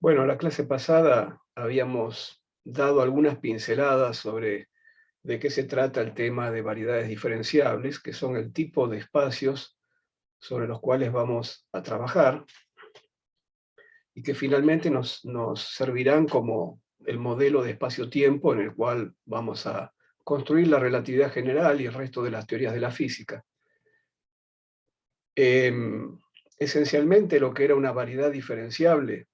Bueno, la clase pasada habíamos dado algunas pinceladas sobre de qué se trata el tema de variedades diferenciables, que son el tipo de espacios sobre los cuales vamos a trabajar y que finalmente nos servirán como el modelo de espacio-tiempo en el cual vamos a construir la relatividad general y el resto de las teorías de la física. Esencialmente lo que era una variedad diferenciable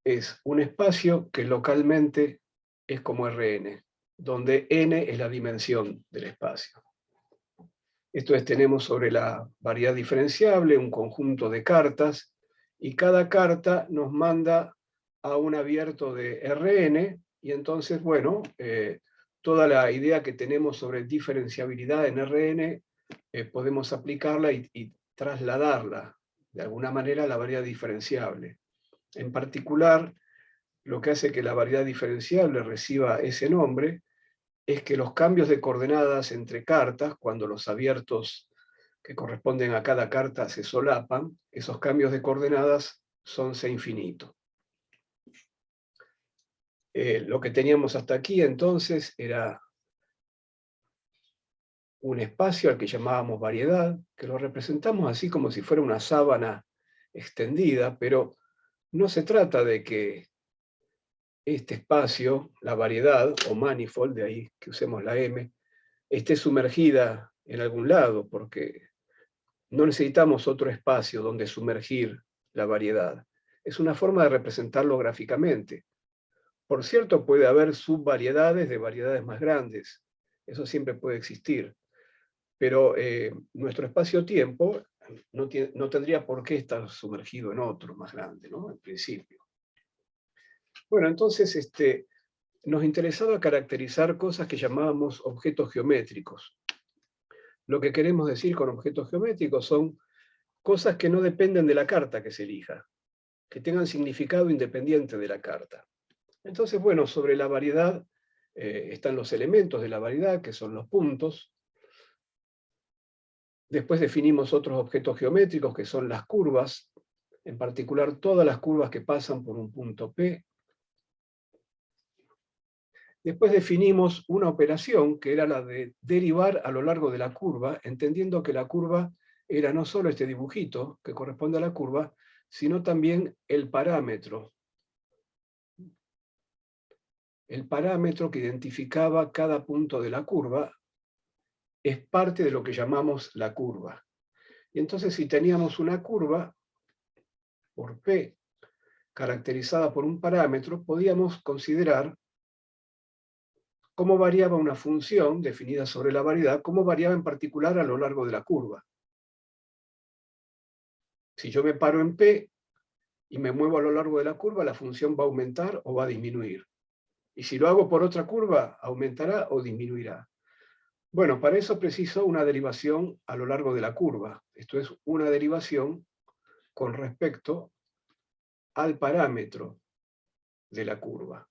es un espacio que localmente es como Rn, donde n es la dimensión del espacio. Esto es, tenemos sobre la variedad diferenciable un conjunto de cartas, y cada carta nos manda a un abierto de Rn, y entonces, bueno, toda la idea que tenemos sobre diferenciabilidad en Rn, podemos aplicarla y trasladarla de alguna manera a la variedad diferenciable. En particular, lo que hace que la variedad diferenciable reciba ese nombre es que los cambios de coordenadas entre cartas, cuando los abiertos que corresponden a cada carta se solapan, esos cambios de coordenadas son C infinito. Lo que teníamos hasta aquí entonces era un espacio al que llamábamos variedad, que lo representamos así como si fuera una sábana extendida, pero no se trata de que este espacio, la variedad o manifold, de ahí que usemos la M, esté sumergida en algún lado, porque no necesitamos otro espacio donde sumergir la variedad. Es una forma de representarlo gráficamente. Por cierto, puede haber subvariedades de variedades más grandes. Eso siempre puede existir. Pero nuestro espacio-tiempo no tendría por qué estar sumergido en otro más grande, ¿no? En principio. Bueno, entonces nos interesaba caracterizar cosas que llamábamos objetos geométricos. Lo que queremos decir con objetos geométricos son cosas que no dependen de la carta que se elija, que tengan significado independiente de la carta. Entonces, bueno, sobre la variedad están los elementos de la variedad, que son los puntos. Después definimos otros objetos geométricos, que son las curvas, en particular todas las curvas que pasan por un punto P. Después definimos una operación que era la de derivar a lo largo de la curva, entendiendo que la curva era no solo este dibujito que corresponde a la curva, sino también el parámetro. El parámetro que identificaba cada punto de la curva es parte de lo que llamamos la curva. Y entonces, si teníamos una curva por P caracterizada por un parámetro, podíamos considerar cómo variaba una función definida sobre la variedad, cómo variaba en particular a lo largo de la curva. Si yo me paro en P y me muevo a lo largo de la curva, la función va a aumentar o va a disminuir. Y si lo hago por otra curva, aumentará o disminuirá. Bueno, para eso preciso una derivación a lo largo de la curva. Esto es una derivación con respecto al parámetro de la curva.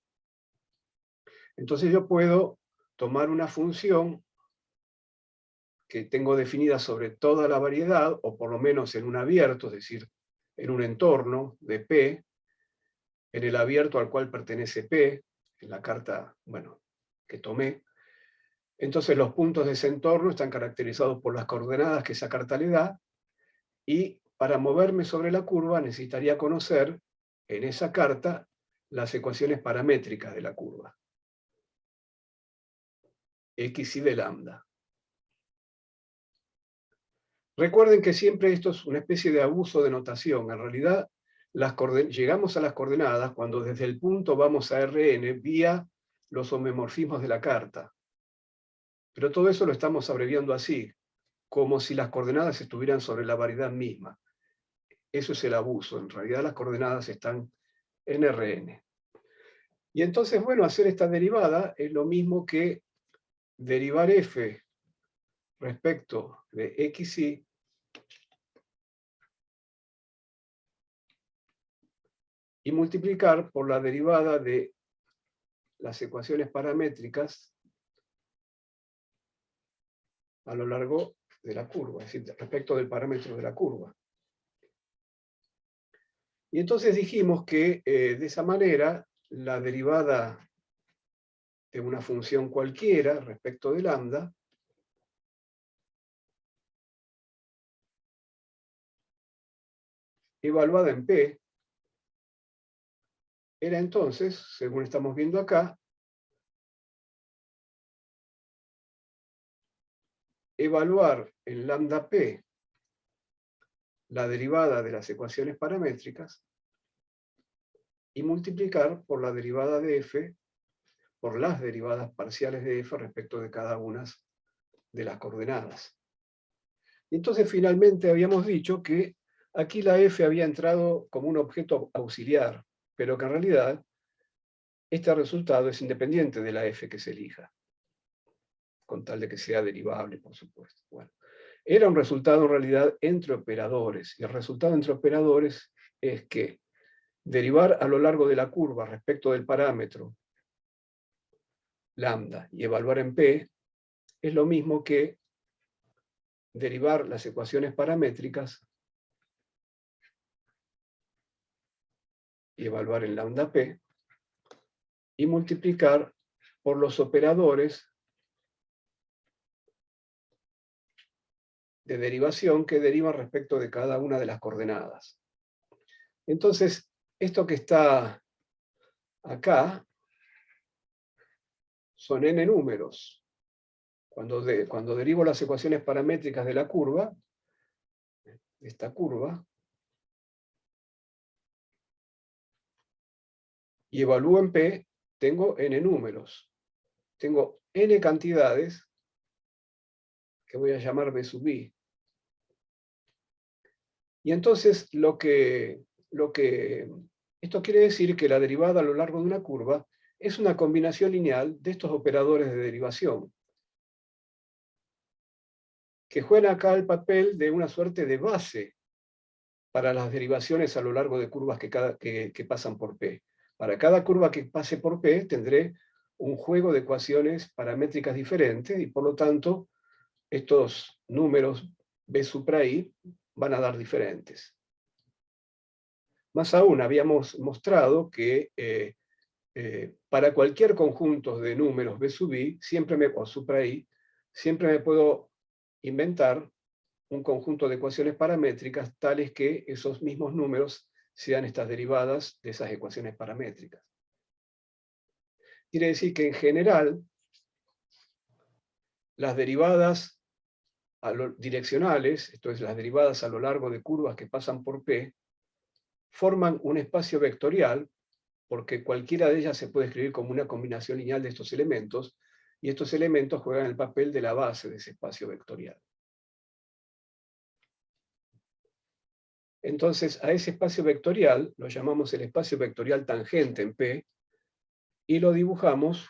Entonces yo puedo tomar una función que tengo definida sobre toda la variedad, o por lo menos en un abierto, es decir, en un entorno de P, en el abierto al cual pertenece P, en la carta, bueno, que tomé. Entonces los puntos de ese entorno están caracterizados por las coordenadas que esa carta le da, y para moverme sobre la curva necesitaría conocer en esa carta las ecuaciones paramétricas de la curva, x y de lambda. Recuerden que siempre esto es una especie de abuso de notación. En realidad, llegamos a las coordenadas cuando desde el punto vamos a Rn vía los homomorfismos de la carta. Pero todo eso lo estamos abreviando así, como si las coordenadas estuvieran sobre la variedad misma. Eso es el abuso. En realidad las coordenadas están en Rn. Y entonces, bueno, hacer esta derivada es lo mismo que derivar f respecto de xy y multiplicar por la derivada de las ecuaciones paramétricas a lo largo de la curva, es decir, respecto del parámetro de la curva. Y entonces dijimos que de esa manera la derivada de una función cualquiera respecto de lambda evaluada en P era entonces, según estamos viendo acá, evaluar en lambda P la derivada de las ecuaciones paramétricas y multiplicar por la derivada de f, por las derivadas parciales de f respecto de cada una de las coordenadas. Y entonces finalmente habíamos dicho que aquí la f había entrado como un objeto auxiliar, pero que en realidad este resultado es independiente de la f que se elija, con tal de que sea derivable, por supuesto. Bueno, era un resultado en realidad entre operadores, y el resultado entre operadores es que derivar a lo largo de la curva respecto del parámetro lambda y evaluar en P es lo mismo que derivar las ecuaciones paramétricas y evaluar en lambda P y multiplicar por los operadores de derivación que derivan respecto de cada una de las coordenadas. Entonces, esto que está acá son n números. Cuando derivo las ecuaciones paramétricas de la curva, esta curva, y evalúo en P, tengo n números. Tengo n cantidades que voy a llamar B sub I. Y entonces esto quiere decir que la derivada a lo largo de una curva es una combinación lineal de estos operadores de derivación, que juegan acá el papel de una suerte de base para las derivaciones a lo largo de curvas que pasan por P. Para cada curva que pase por P tendré un juego de ecuaciones paramétricas diferentes y por lo tanto estos números B supra I van a dar diferentes. Más aún, habíamos mostrado que para cualquier conjunto de números B sub I, o supra I, siempre me puedo inventar un conjunto de ecuaciones paramétricas tales que esos mismos números sean estas derivadas de esas ecuaciones paramétricas. Quiere decir que en general las derivadas direccionales, esto es, las derivadas a lo largo de curvas que pasan por P, forman un espacio vectorial, porque cualquiera de ellas se puede escribir como una combinación lineal de estos elementos, y estos elementos juegan el papel de la base de ese espacio vectorial. Entonces, a ese espacio vectorial lo llamamos el espacio vectorial tangente en P, y lo dibujamos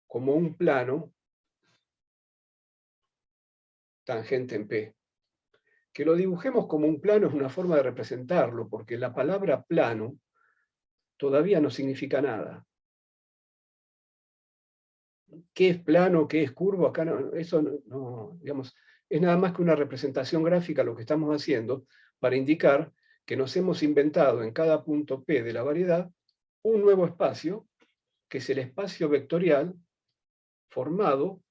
como un plano tangente en P. Que lo dibujemos como un plano es una forma de representarlo, porque la palabra plano todavía no significa nada. ¿Qué es plano? ¿Qué es curvo? Acá eso no, digamos, es nada más que una representación gráfica lo que estamos haciendo para indicar que nos hemos inventado en cada punto P de la variedad un nuevo espacio, que es el espacio vectorial formado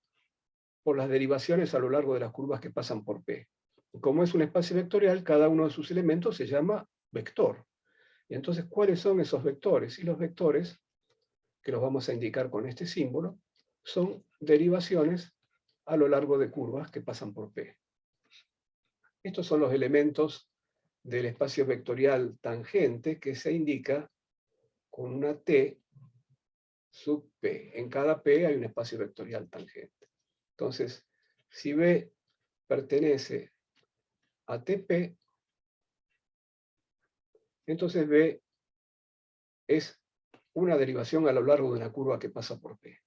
por las derivaciones a lo largo de las curvas que pasan por P. Como es un espacio vectorial, cada uno de sus elementos se llama vector. Y entonces, ¿cuáles son esos vectores? Y los vectores, que los vamos a indicar con este símbolo, son derivaciones a lo largo de curvas que pasan por P. Estos son los elementos del espacio vectorial tangente que se indica con una T sub P. En cada P hay un espacio vectorial tangente. Entonces, si B pertenece a TP, entonces B es una derivación a lo largo de una curva que pasa por P.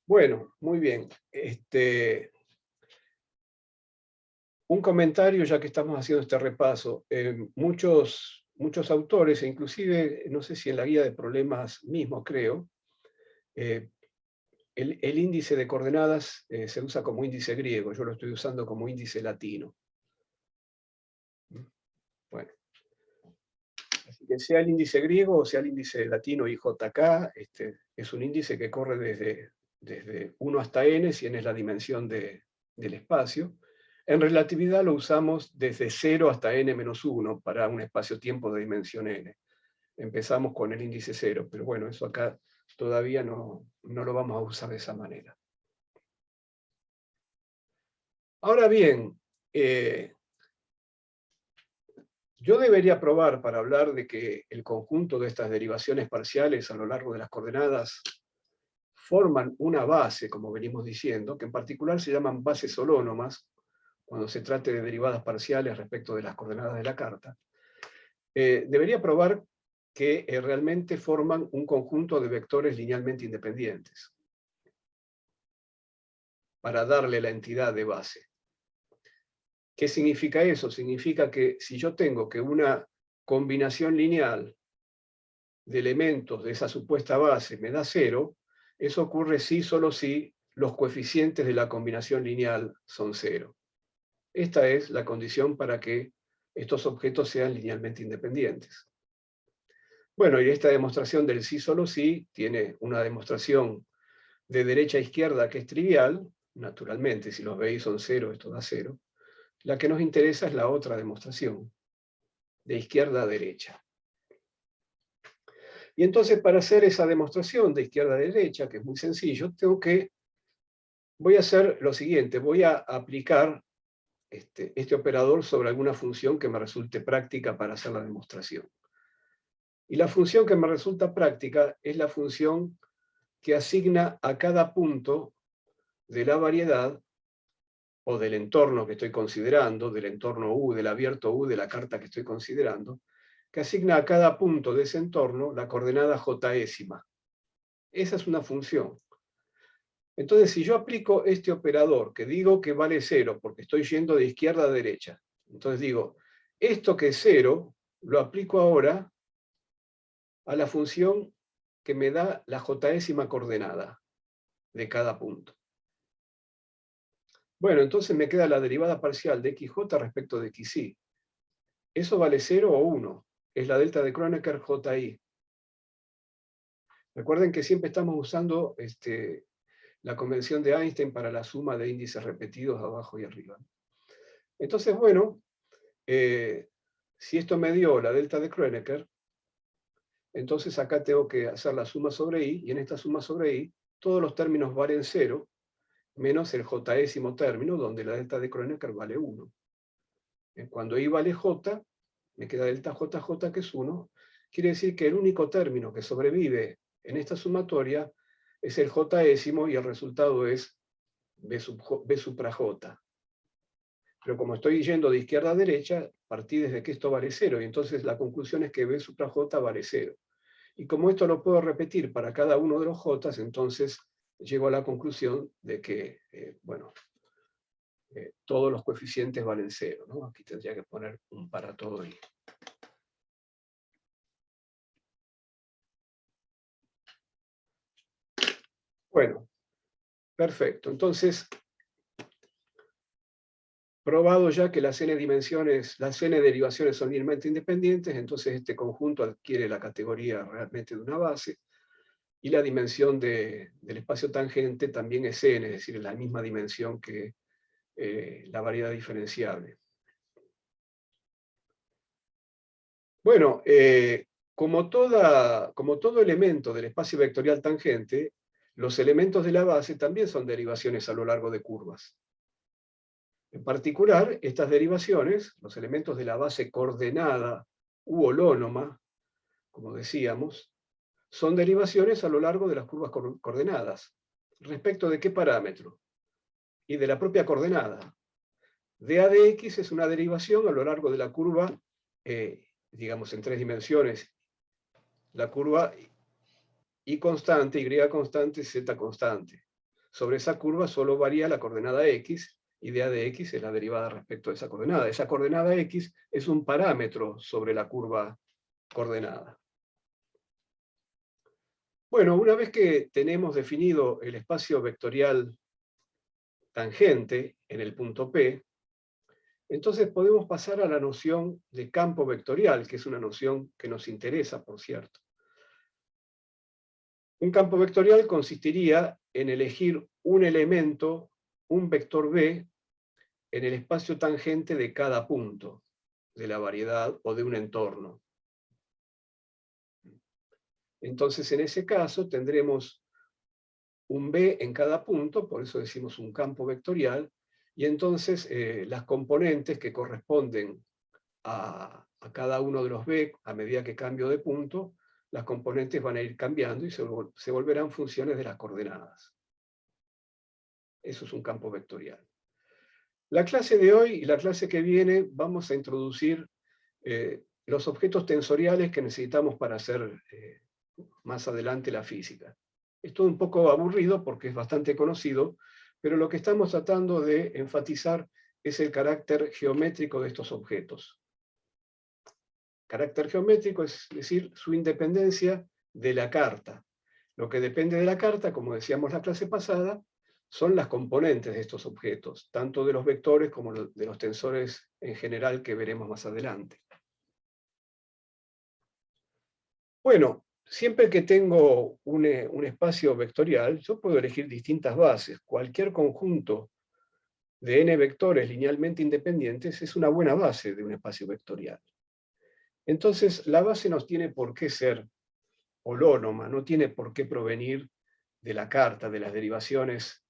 Bueno, muy bien. Un comentario, ya que estamos haciendo este repaso. Muchos autores, e inclusive, no sé si en la guía de problemas mismo, creo, el índice de coordenadas se usa como índice griego, yo lo estoy usando como índice latino. Bueno, así que sea el índice griego o sea el índice latino IJK, es un índice que corre desde 1 hasta n, si n es la dimensión del espacio. En relatividad lo usamos desde 0 hasta n-1 para un espacio-tiempo de dimensión n. Empezamos con el índice 0, pero bueno, eso acá todavía no lo vamos a usar de esa manera. Ahora bien, yo debería probar, para hablar de que el conjunto de estas derivaciones parciales a lo largo de las coordenadas forman una base, como venimos diciendo, que en particular se llaman bases holónomas, cuando se trate de derivadas parciales respecto de las coordenadas de la carta. Debería probar que realmente forman un conjunto de vectores linealmente independientes, para darle la entidad de base. ¿Qué significa eso? Significa que si yo tengo que una combinación lineal de elementos de esa supuesta base me da 0, eso ocurre si, solo si, los coeficientes de la combinación lineal son 0. Esta es la condición para que estos objetos sean linealmente independientes. Bueno, y esta demostración del sí solo sí tiene una demostración de derecha a izquierda que es trivial, naturalmente, si los veis son 0, esto da 0. La que nos interesa es la otra demostración, de izquierda a derecha. Y entonces, para hacer esa demostración de izquierda a derecha, que es muy sencillo, voy a hacer lo siguiente, voy a aplicar este operador sobre alguna función que me resulte práctica para hacer la demostración. Y la función que me resulta práctica es la función que asigna a cada punto de la variedad o del entorno que estoy considerando, del entorno U, del abierto U de la carta que estoy considerando, que asigna a cada punto de ese entorno la coordenada jésima. Esa es una función. Entonces, si yo aplico este operador, que digo que vale 0, porque estoy yendo de izquierda a derecha, entonces digo, esto que es 0, lo aplico ahora a la función que me da la jésima coordenada de cada punto. Bueno, entonces me queda la derivada parcial de xj respecto de xy. Eso vale 0 o 1. Es la delta de Kronecker ji. Recuerden que siempre estamos usando la convención de Einstein para la suma de índices repetidos abajo y arriba. Entonces, bueno, si esto me dio la delta de Kronecker, entonces acá tengo que hacer la suma sobre i, y en esta suma sobre i, todos los términos valen 0, menos el jésimo término, donde la delta de Kronecker vale 1. Cuando i vale j, me queda delta jj, que es 1. Quiere decir que el único término que sobrevive en esta sumatoria es el jésimo, y el resultado es b supra j. Pero como estoy yendo de izquierda a derecha, partí desde que esto vale 0, y entonces la conclusión es que b supra j vale 0. Y como esto lo puedo repetir para cada uno de los j, entonces llego a la conclusión de que, todos los coeficientes valen 0, ¿no? Aquí tendría que poner un para todo i. Bueno, perfecto. Entonces, probado ya que las n derivaciones son linealmente independientes, entonces este conjunto adquiere la categoría realmente de una base, y la dimensión del espacio tangente también es n, es decir, es la misma dimensión que la variedad diferenciable. Bueno, como todo elemento del espacio vectorial tangente, los elementos de la base también son derivaciones a lo largo de curvas. En particular, estas derivaciones, los elementos de la base coordenada u holónoma, como decíamos, son derivaciones a lo largo de las curvas coordenadas. ¿Respecto de qué parámetro? Y de la propia coordenada. dA de x es una derivación a lo largo de la curva, digamos en 3 dimensiones, la curva y constante, y constante, z constante. Sobre esa curva solo varía la coordenada x, y dA de x es la derivada respecto a esa coordenada. Esa coordenada x es un parámetro sobre la curva coordenada. Bueno, una vez que tenemos definido el espacio vectorial tangente en el punto P, Entonces podemos pasar a la noción de campo vectorial, que es una noción que nos interesa, por cierto. Un campo vectorial consistiría en elegir un elemento, un vector B, en el espacio tangente de cada punto de la variedad o de un entorno. Entonces, en ese caso, tendremos un B en cada punto, por eso decimos un campo vectorial, y entonces las componentes que corresponden a cada uno de los B, a medida que cambio de punto, las componentes van a ir cambiando y se volverán funciones de las coordenadas. Eso es un campo vectorial. La clase de hoy y la clase que viene vamos a introducir los objetos tensoriales que necesitamos para hacer más adelante la física. Es todo un poco aburrido porque es bastante conocido, pero lo que estamos tratando de enfatizar es el carácter geométrico de estos objetos. Carácter geométrico es decir, su independencia de la carta. Lo que depende de la carta, como decíamos la clase pasada, son las componentes de estos objetos, tanto de los vectores como de los tensores en general que veremos más adelante. Bueno, siempre que tengo un espacio vectorial, yo puedo elegir distintas bases. Cualquier conjunto de n vectores linealmente independientes es una buena base de un espacio vectorial. Entonces, la base no tiene por qué ser holónoma, no tiene por qué provenir de la carta, de las derivaciones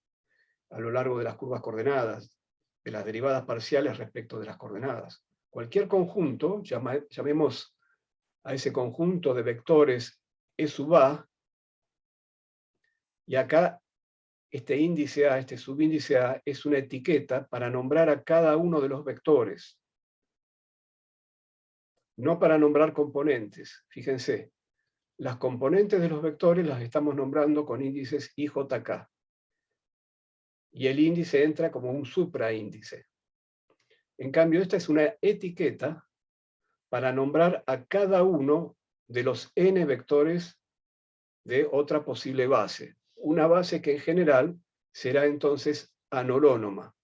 a lo largo de las curvas coordenadas, de las derivadas parciales respecto de las coordenadas. Cualquier conjunto, llamemos a ese conjunto de vectores E sub A, y acá este índice A, este subíndice A, es una etiqueta para nombrar a cada uno de los vectores, no para nombrar componentes. Fíjense, las componentes de los vectores las estamos nombrando con índices IJK, y el índice entra como un supraíndice. En cambio, esta es una etiqueta para nombrar a cada uno de los n vectores de otra posible base. Una base que en general será entonces anolonoma,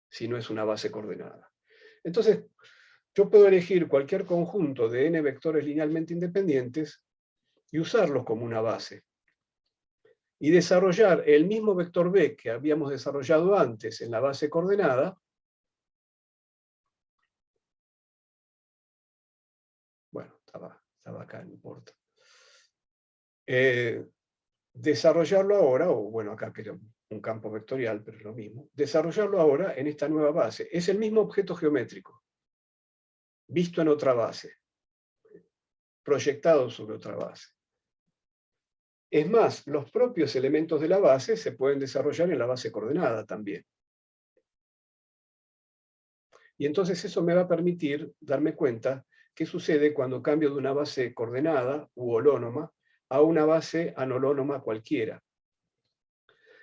si no es una base coordenada. Entonces, yo puedo elegir cualquier conjunto de n vectores linealmente independientes y usarlos como una base. Y desarrollar el mismo vector B que habíamos desarrollado antes en la base coordenada. Bueno, estaba acá, no importa. Desarrollarlo ahora, o bueno, acá queda un campo vectorial, pero es lo mismo. Desarrollarlo ahora en esta nueva base. Es el mismo objeto geométrico, visto en otra base, proyectado sobre otra base. Es más, los propios elementos de la base se pueden desarrollar en la base coordenada también. Y entonces eso me va a permitir darme cuenta qué sucede cuando cambio de una base coordenada u holónoma a una base anolonoma cualquiera.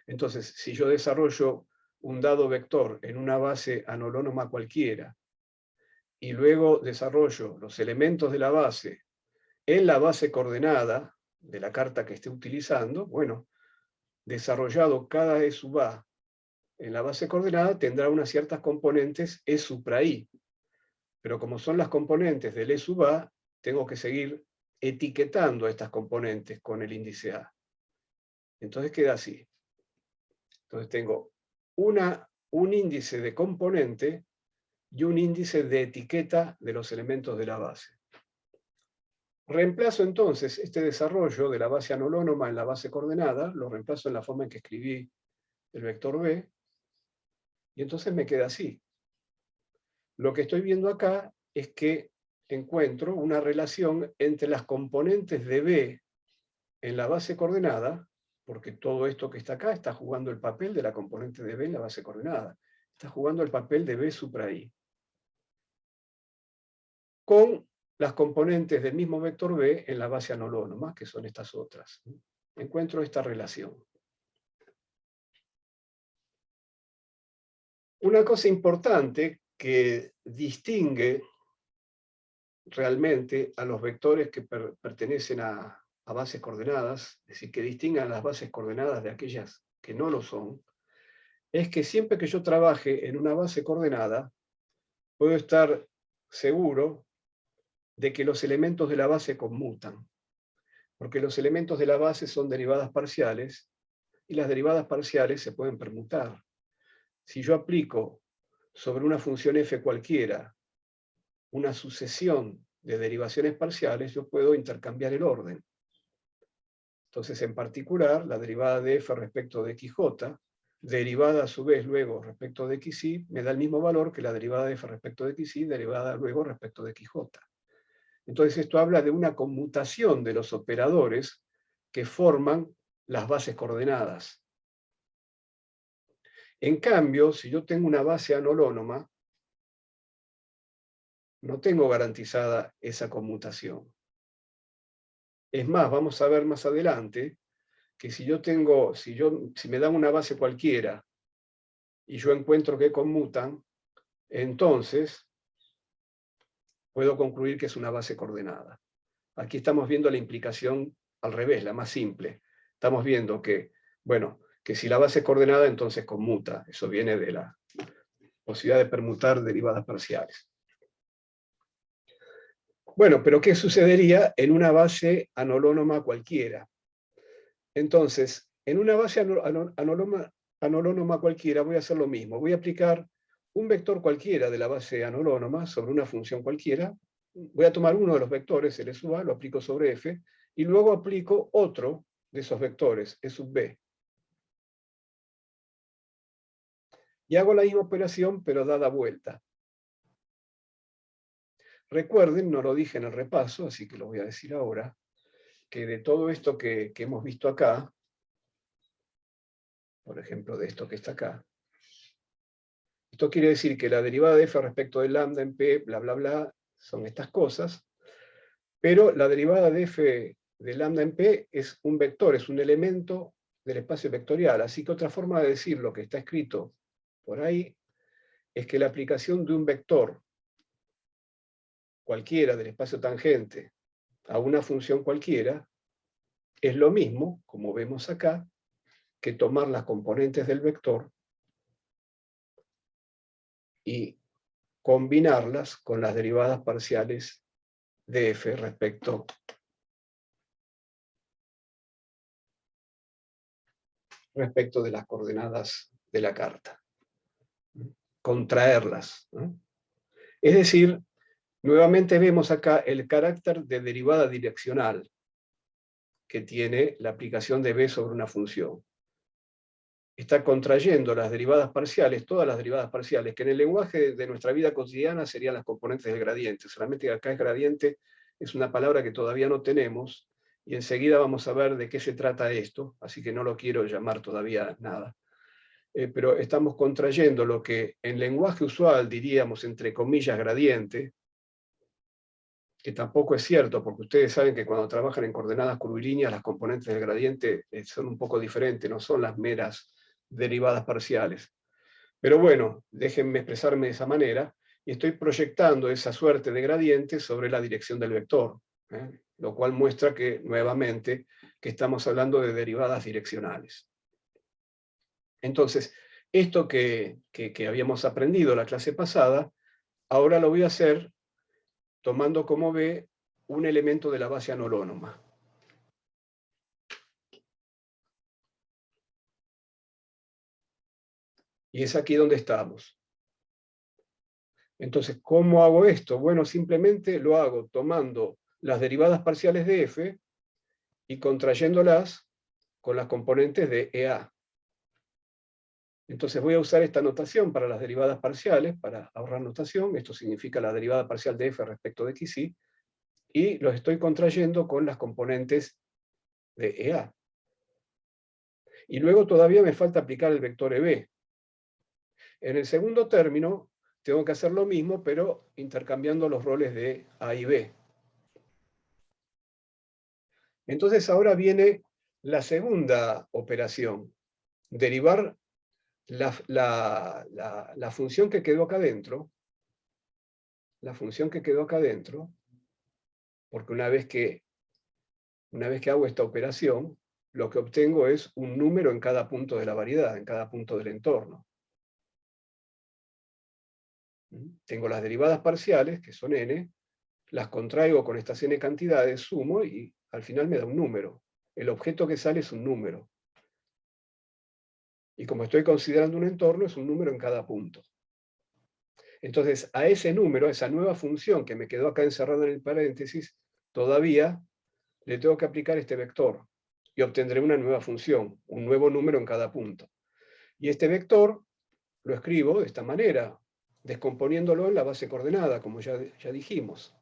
Entonces, si yo desarrollo un dado vector en una base anolonoma cualquiera, y luego desarrollo los elementos de la base en la base coordenada de la carta que esté utilizando, bueno, desarrollado cada E sub A en la base coordenada tendrá unas ciertas componentes E supra I. Pero como son las componentes del E sub A, tengo que seguir etiquetando a estas componentes con el índice A. Entonces queda así. Entonces tengo un índice de componente y un índice de etiqueta de los elementos de la base. Reemplazo entonces este desarrollo de la base anolonoma en la base coordenada, lo reemplazo en la forma en que escribí el vector B, y entonces me queda así. Lo que estoy viendo acá es que encuentro una relación entre las componentes de B en la base coordenada, porque todo esto que está acá está jugando el papel de la componente de B en la base coordenada. Está jugando el papel de B supra I. Con las componentes del mismo vector B en la base anolonoma, que son estas otras. Encuentro esta relación. Una cosa importante que distingue realmente a los vectores que pertenecen a bases coordenadas, es decir, que distingan las bases coordenadas de aquellas que no lo son, es que siempre que yo trabaje en una base coordenada, puedo estar seguro de que los elementos de la base conmutan, porque los elementos de la base son derivadas parciales, y las derivadas parciales se pueden permutar. Si yo aplico sobre una función f cualquiera una sucesión de derivaciones parciales, yo puedo intercambiar el orden. Entonces, en particular, la derivada de f respecto de xj, derivada a su vez luego respecto de xy, me da el mismo valor que la derivada de f respecto de xy, derivada luego respecto de xj. Entonces, esto habla de una conmutación de los operadores que forman las bases coordenadas. En cambio, si yo tengo una base anolonoma, no tengo garantizada esa conmutación. Es más, vamos a ver más adelante que si me dan una base cualquiera y yo encuentro que conmutan, entonces puedo concluir que es una base coordenada. Aquí estamos viendo la implicación al revés, la más simple. Estamos viendo que, bueno, que si la base es coordenada, entonces conmuta. Eso viene de la posibilidad de permutar derivadas parciales. Bueno, pero ¿qué sucedería en una base anolonoma cualquiera? Entonces, en una base anolonoma cualquiera voy a hacer lo mismo. Voy a aplicar un vector cualquiera de la base anolonoma sobre una función cualquiera. Voy a tomar uno de los vectores, L sub A, lo aplico sobre F, y luego aplico otro de esos vectores, E sub B. Y hago la misma operación, pero dada vuelta. Recuerden, no lo dije en el repaso, así que lo voy a decir ahora, que de todo esto que hemos visto acá, por ejemplo, de esto que está acá, esto quiere decir que la derivada de f respecto de lambda en p, bla, bla, bla, son estas cosas, pero la derivada de f de lambda en p es un vector, es un elemento del espacio vectorial. Así que otra forma de decir lo que está escrito por ahí es que la aplicación de un vector cualquiera del espacio tangente a una función cualquiera es lo mismo, como vemos acá, que tomar las componentes del vector y combinarlas con las derivadas parciales de f respecto de las coordenadas de la carta. Contraerlas, ¿no? Es decir, nuevamente vemos acá el carácter de derivada direccional que tiene la aplicación de b sobre una función. Está contrayendo las derivadas parciales, todas las derivadas parciales, que en el lenguaje de nuestra vida cotidiana serían las componentes del gradiente. Solamente que acá es gradiente, es una palabra que todavía no tenemos, y enseguida vamos a ver de qué se trata esto, así que no lo quiero llamar todavía nada. Pero estamos contrayendo lo que en lenguaje usual diríamos, entre comillas, gradiente, que tampoco es cierto, porque ustedes saben que cuando trabajan en coordenadas curvilíneas, las componentes del gradiente son un poco diferentes, no son las meras derivadas parciales. Pero bueno, déjenme expresarme de esa manera, y estoy proyectando esa suerte de gradiente sobre la dirección del vector, lo cual muestra que, nuevamente, que estamos hablando de derivadas direccionales. Entonces, esto que habíamos aprendido la clase pasada, ahora lo voy a hacer tomando como B un elemento de la base anolonoma. Y es aquí donde estamos. Entonces, ¿cómo hago esto? Bueno, simplemente lo hago tomando las derivadas parciales de f y contrayéndolas con las componentes de EA. Entonces voy a usar esta notación para las derivadas parciales, para ahorrar notación. Esto significa la derivada parcial de f respecto de xy, y los estoy contrayendo con las componentes de EA. Y luego todavía me falta aplicar el vector EB. En el segundo término tengo que hacer lo mismo, pero intercambiando los roles de A y B. Entonces ahora viene la segunda operación, derivar la función que quedó acá adentro, porque una vez que hago esta operación, lo que obtengo es un número en cada punto de la variedad, en cada punto del entorno. Tengo las derivadas parciales, que son n, las contraigo con estas n cantidades, sumo, y al final me da un número. El objeto que sale es un número. Y como estoy considerando un entorno, es un número en cada punto. Entonces, a ese número, a esa nueva función que me quedó acá encerrada en el paréntesis, todavía le tengo que aplicar este vector. Y obtendré una nueva función, un nuevo número en cada punto. Y este vector lo escribo de esta manera, descomponiéndolo en la base coordenada, como ya dijimos.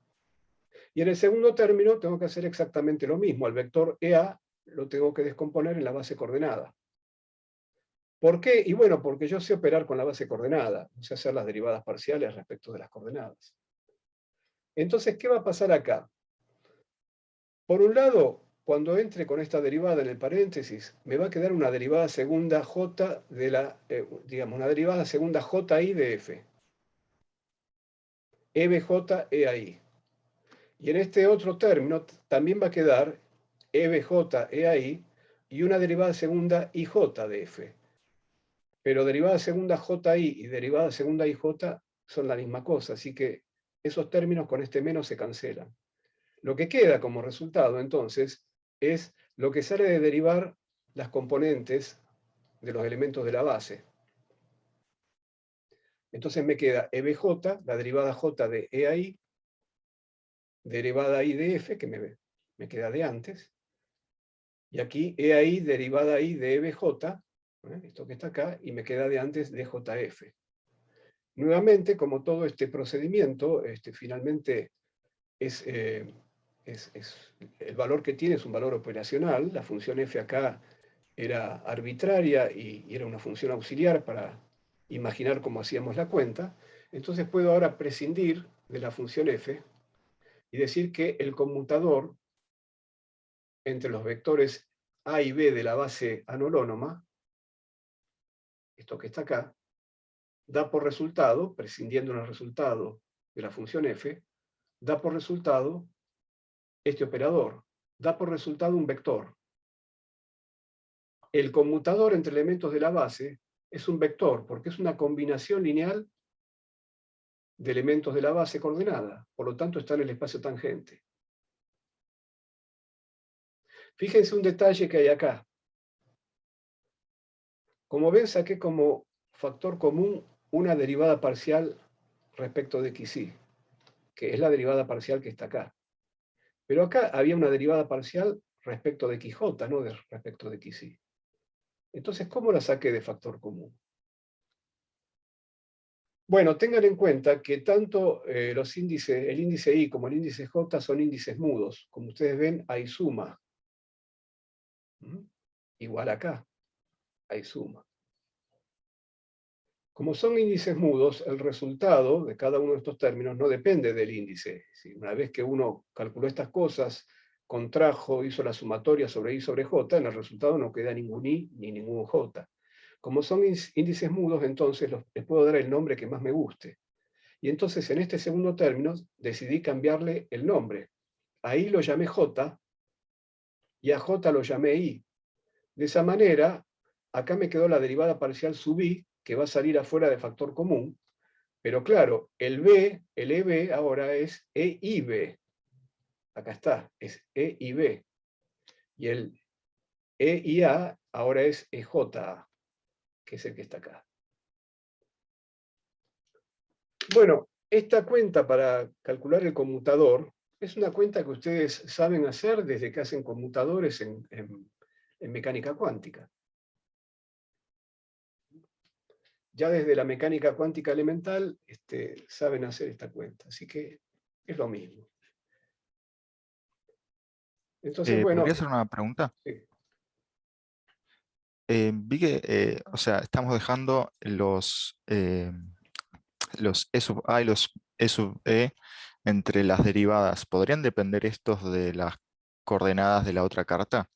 Y en el segundo término tengo que hacer exactamente lo mismo. Al vector EA lo tengo que descomponer en la base coordenada. ¿Por qué? Y bueno, porque yo sé operar con la base coordenada, sé hacer las derivadas parciales respecto de las coordenadas. Entonces, ¿qué va a pasar acá? Por un lado, cuando entre con esta derivada en el paréntesis, me va a quedar una derivada segunda j de la, digamos, una derivada segunda ji de f. EBJ, EAI. Y en este otro término también va a quedar EBJ, EAI y una derivada segunda IJ de f. Pero derivada segunda JI y derivada segunda IJ son la misma cosa, así que esos términos con este menos se cancelan. Lo que queda como resultado, entonces, es lo que sale de derivar las componentes de los elementos de la base. Entonces me queda EBJ, la derivada J de EAI, derivada I de F, que me queda de antes, y aquí EAI, derivada I de EBJ, esto que está acá, y me queda de antes de JF. Nuevamente, como todo este procedimiento, finalmente es el valor que tiene es un valor operacional. La función f acá era arbitraria y era una función auxiliar para imaginar cómo hacíamos la cuenta. Entonces puedo ahora prescindir de la función f y decir que el conmutador entre los vectores a y b de la base anolonoma, esto que está acá, da por resultado, prescindiendo del resultado de la función f, da por resultado este operador, da por resultado un vector. El conmutador entre elementos de la base es un vector, porque es una combinación lineal de elementos de la base coordenada, por lo tanto está en el espacio tangente. Fíjense un detalle que hay acá. Como ven, saqué como factor común una derivada parcial respecto de xy, que es la derivada parcial que está acá. Pero acá había una derivada parcial respecto de xj, no respecto de xy. Entonces, ¿cómo la saqué de factor común? Bueno, tengan en cuenta que tanto los índices, el índice I como el índice J son índices mudos. Como ustedes ven, hay suma. Igual acá, hay suma. Como son índices mudos, el resultado de cada uno de estos términos no depende del índice. Una vez que uno calculó estas cosas, contrajo, hizo la sumatoria sobre I sobre J, en el resultado no queda ningún I ni ningún J. Como son índices mudos, entonces les puedo dar el nombre que más me guste. Y entonces en este segundo término decidí cambiarle el nombre. A I lo llamé J y a J lo llamé I. De esa manera, acá me quedó la derivada parcial sub I, que va a salir afuera de factor común, pero claro, el B, el EB ahora es EIB. Acá está, es EIB. Y el EIA ahora es EJA, que es el que está acá. Bueno, esta cuenta para calcular el conmutador es una cuenta que ustedes saben hacer desde que hacen conmutadores en mecánica cuántica. Ya desde la mecánica cuántica elemental saben hacer esta cuenta, así que es lo mismo. Entonces, bueno, ¿Podría hacer una pregunta? sí. Vi que, o sea, estamos dejando los E sub A y los E sub E entre las derivadas. ¿Podrían depender estos de las coordenadas de la otra carta?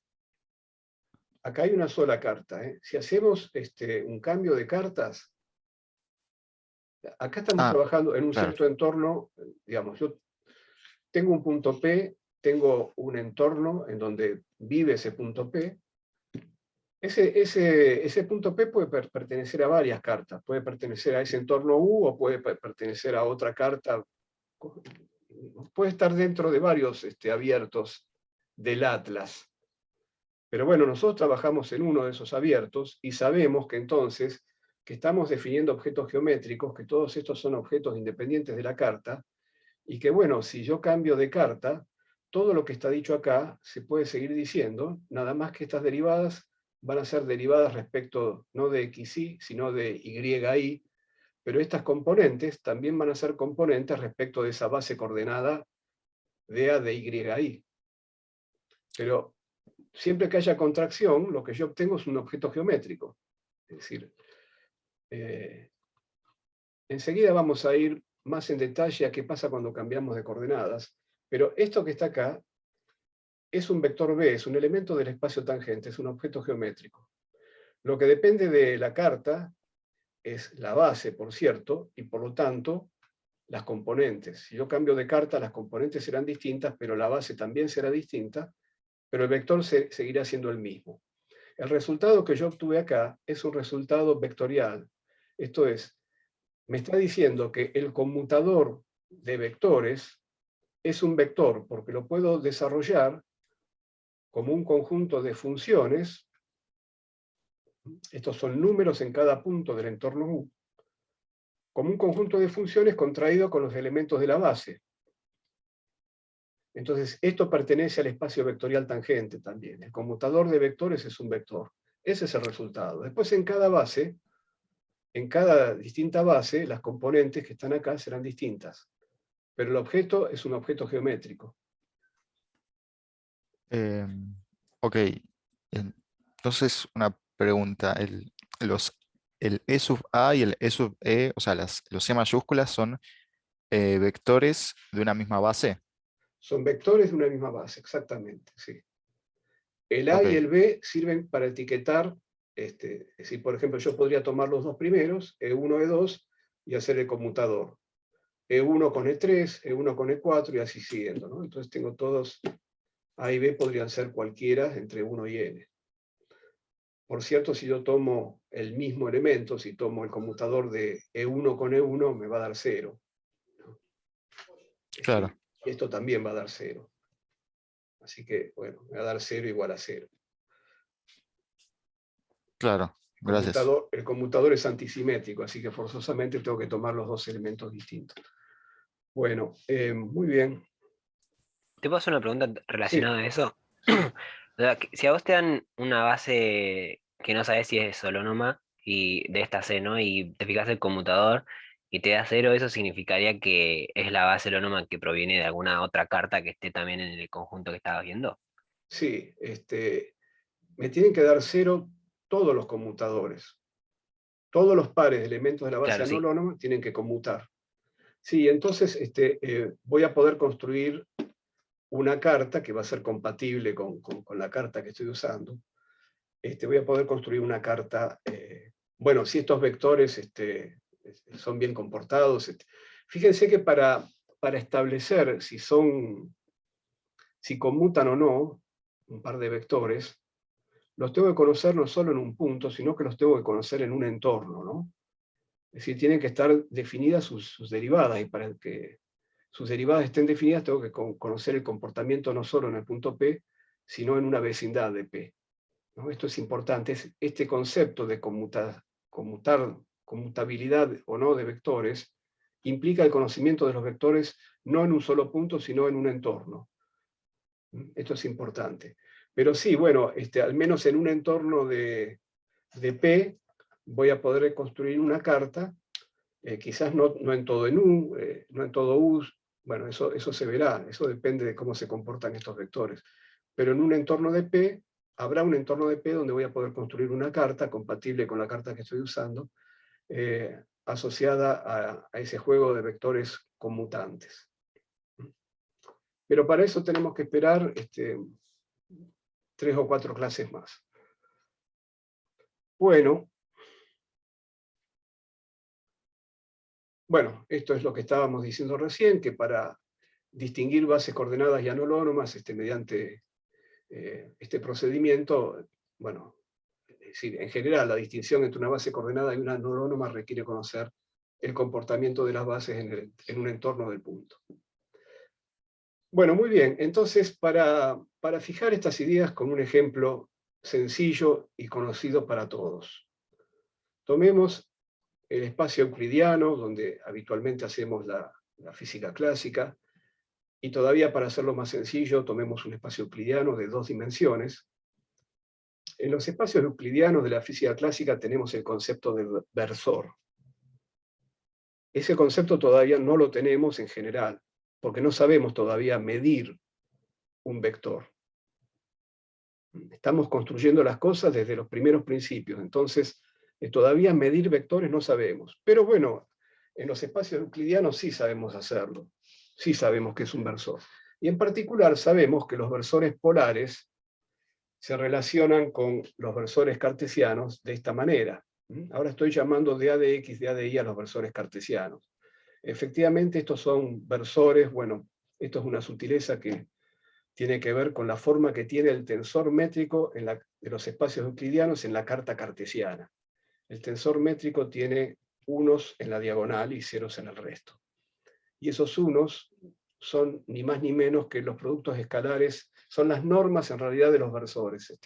Acá hay una sola carta. Si hacemos un cambio de cartas, acá estamos Ah, trabajando en un claro. cierto entorno, digamos, yo tengo un punto P, tengo un entorno en donde vive ese punto P, Ese punto P puede pertenecer a varias cartas, puede pertenecer a ese entorno U o puede pertenecer a otra carta, puede estar dentro de varios abiertos del atlas. Pero bueno, nosotros trabajamos en uno de esos abiertos y sabemos que entonces que estamos definiendo objetos geométricos, que todos estos son objetos independientes de la carta, y que bueno, si yo cambio de carta, todo lo que está dicho acá se puede seguir diciendo, nada más que estas derivadas van a ser derivadas respecto no de xy, sino de yi, pero estas componentes también van a ser componentes respecto de esa base coordenada de a de yi. Pero siempre que haya contracción, lo que yo obtengo es un objeto geométrico. Es decir, enseguida vamos a ir más en detalle a qué pasa cuando cambiamos de coordenadas, pero esto que está acá es un vector B, es un elemento del espacio tangente, es un objeto geométrico. Lo que depende de la carta es la base, por cierto, y por lo tanto las componentes. Si yo cambio de carta, las componentes serán distintas, pero la base también será distinta, pero el vector seguirá siendo el mismo. El resultado que yo obtuve acá es un resultado vectorial. Esto es, me está diciendo que el conmutador de vectores es un vector, porque lo puedo desarrollar como un conjunto de funciones. Estos son números en cada punto del entorno U, como un conjunto de funciones contraído con los elementos de la base. Entonces, esto pertenece al espacio vectorial tangente también. El conmutador de vectores es un vector. Ese es el resultado. Después, en cada base, en cada distinta base, las componentes que están acá serán distintas. Pero el objeto es un objeto geométrico. Ok, entonces una pregunta. El E sub A y el E sub E, o sea, los E mayúsculas son vectores de una misma base. Son vectores de una misma base, exactamente, sí. El A Ok, y el B sirven para etiquetar, es decir, por ejemplo, yo podría tomar los dos primeros, E1, E2, y hacer el conmutador. E1 con E3, E1 con E4, y así siguiendo, ¿no? Entonces tengo todos, A y B podrían ser cualquiera entre 1 y N. Por cierto, si yo tomo el mismo elemento, si tomo el conmutador de E1 con E1, me va a dar 0, ¿no? claro, Y esto también va a dar 0. Así que, bueno, me va a dar 0 igual a 0. claro, gracias. El conmutador es antisimétrico, así que forzosamente tengo que tomar los dos elementos distintos. Bueno, muy bien. ¿Te puedo hacer una pregunta Sí, relacionada a eso? sí, O sea, si a vos te dan una base que no sabes si es solónoma y de esta C, ¿no? Y te fijas el conmutador y te da 0, eso significaría que es la base solónoma que proviene de alguna otra carta que esté también en el conjunto que estabas viendo. sí. Me tienen que dar 0 todos los conmutadores. Todos los pares de elementos de la base Claro, sí. anóloma tienen que conmutar. Sí, entonces voy a poder construir una carta que va a ser compatible con la carta que estoy usando. Voy a poder construir una carta, bueno, si estos vectores son bien comportados. Fíjense que para establecer si conmutan o no un par de vectores, los tengo que conocer no solo en un punto, sino que los tengo que conocer en un entorno, ¿no? Es decir, tienen que estar definidas sus derivadas, y para que sus derivadas estén definidas tengo que conocer el comportamiento no solo en el punto P, sino en una vecindad de P, ¿no? Esto es importante. Este concepto de conmutabilidad o no de vectores implica el conocimiento de los vectores no en un solo punto, sino en un entorno. Esto es importante. Pero sí, bueno, al menos en un entorno de P voy a poder construir una carta, quizás no en todo en U, no en todo U, bueno, eso se verá, eso depende de cómo se comportan estos vectores. Pero en un entorno de P, habrá un entorno de P donde voy a poder construir una carta compatible con la carta que estoy usando, asociada a ese juego de vectores conmutantes. Pero para eso tenemos que esperar 3 o 4 clases más. Bueno, esto es lo que estábamos diciendo recién, que para distinguir bases coordenadas y anolonomas mediante este procedimiento, bueno, decir, en general, la distinción entre una base coordenada y una anolonoma requiere conocer el comportamiento de las bases en un entorno del punto. Bueno, muy bien. Entonces, para fijar estas ideas con un ejemplo sencillo y conocido para todos. Tomemos el espacio euclidiano, donde habitualmente hacemos la física clásica, y todavía para hacerlo más sencillo, tomemos un espacio euclidiano de 2 dimensiones. En los espacios euclidianos de la física clásica tenemos el concepto de versor. Ese concepto todavía no lo tenemos en general, porque no sabemos todavía medir un vector. Estamos construyendo las cosas desde los primeros principios, entonces todavía medir vectores no sabemos. Pero bueno, en los espacios euclidianos sí sabemos hacerlo, sí sabemos que es un versor. Y en particular sabemos que los versores polares se relacionan con los versores cartesianos de esta manera. Ahora estoy llamando de A de X, de A de Y a los versores cartesianos. Efectivamente, estos son versores, bueno, esto es una sutileza que tiene que ver con la forma que tiene el tensor métrico de los espacios euclidianos en la carta cartesiana. El tensor métrico tiene unos en la diagonal y ceros en el resto. Y esos unos son ni más ni menos que los productos escalares, son las normas en realidad de los versores.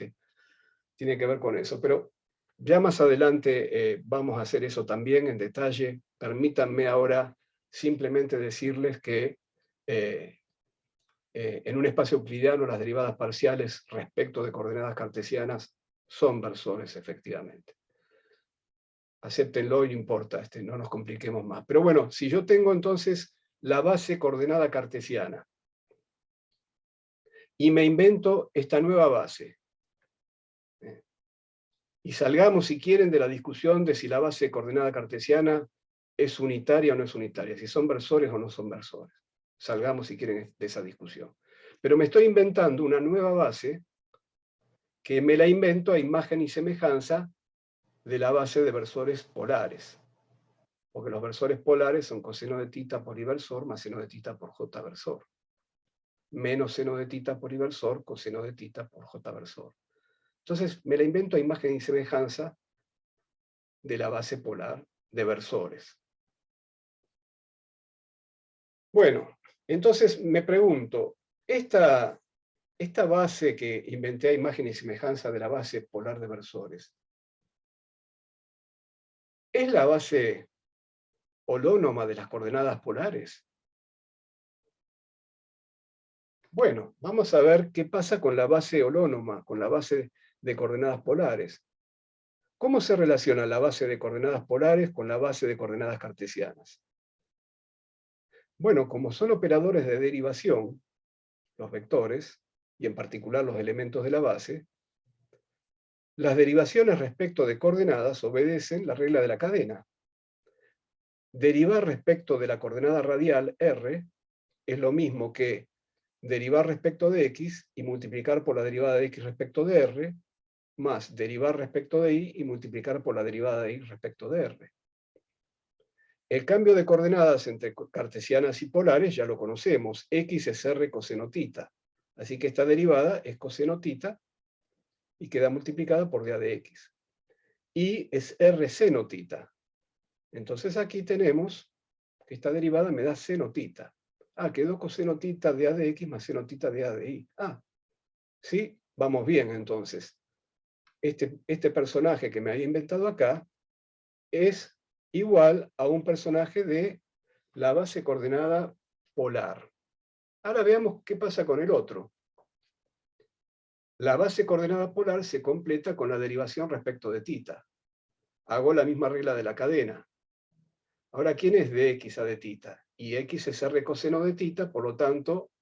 Tiene que ver con eso. Pero ya más adelante vamos a hacer eso también en detalle. Permítanme ahora simplemente decirles que en un espacio euclidiano las derivadas parciales respecto de coordenadas cartesianas son versores, efectivamente. Acéptenlo y no importa, no nos compliquemos más. Pero bueno, si yo tengo entonces la base coordenada cartesiana y me invento esta nueva base, y salgamos, si quieren, de la discusión de si la base coordenada cartesiana es unitaria o no es unitaria, si son versores o no son versores. Salgamos, si quieren, de esa discusión. Pero me estoy inventando una nueva base que me la invento a imagen y semejanza de la base de versores polares. Porque los versores polares son coseno de tita por inversor más seno de tita por j versor. Menos seno de tita por inversor, coseno de tita por j versor. Entonces me la invento a imagen y semejanza de la base polar de versores. Bueno, entonces me pregunto, esta base que inventé a imagen y semejanza de la base polar de versores, ¿es la base holónoma de las coordenadas polares? Bueno, vamos a ver qué pasa con la base holónoma, con la base de coordenadas polares. ¿Cómo se relaciona la base de coordenadas polares con la base de coordenadas cartesianas? Bueno, como son operadores de derivación, los vectores, y en particular los elementos de la base, las derivaciones respecto de coordenadas obedecen la regla de la cadena. Derivar respecto de la coordenada radial r es lo mismo que derivar respecto de x y multiplicar por la derivada de x respecto de r, más derivar respecto de y multiplicar por la derivada de y respecto de r. El cambio de coordenadas entre cartesianas y polares ya lo conocemos. X es r coseno tita. Así que esta derivada es coseno tita y queda multiplicada por dA de x. Y es r seno tita. Entonces aquí tenemos que esta derivada me da seno tita. Ah, quedó coseno tita de A de X más seno tita de A de Y. Ah, sí, vamos bien entonces. Este personaje que me había inventado acá es igual a un personaje de la base coordenada polar. Ahora veamos qué pasa con el otro. La base coordenada polar se completa con la derivación respecto de tita. Hago la misma regla de la cadena. Ahora, ¿quién es de x a de tita? Y x es r coseno de tita, por lo tanto,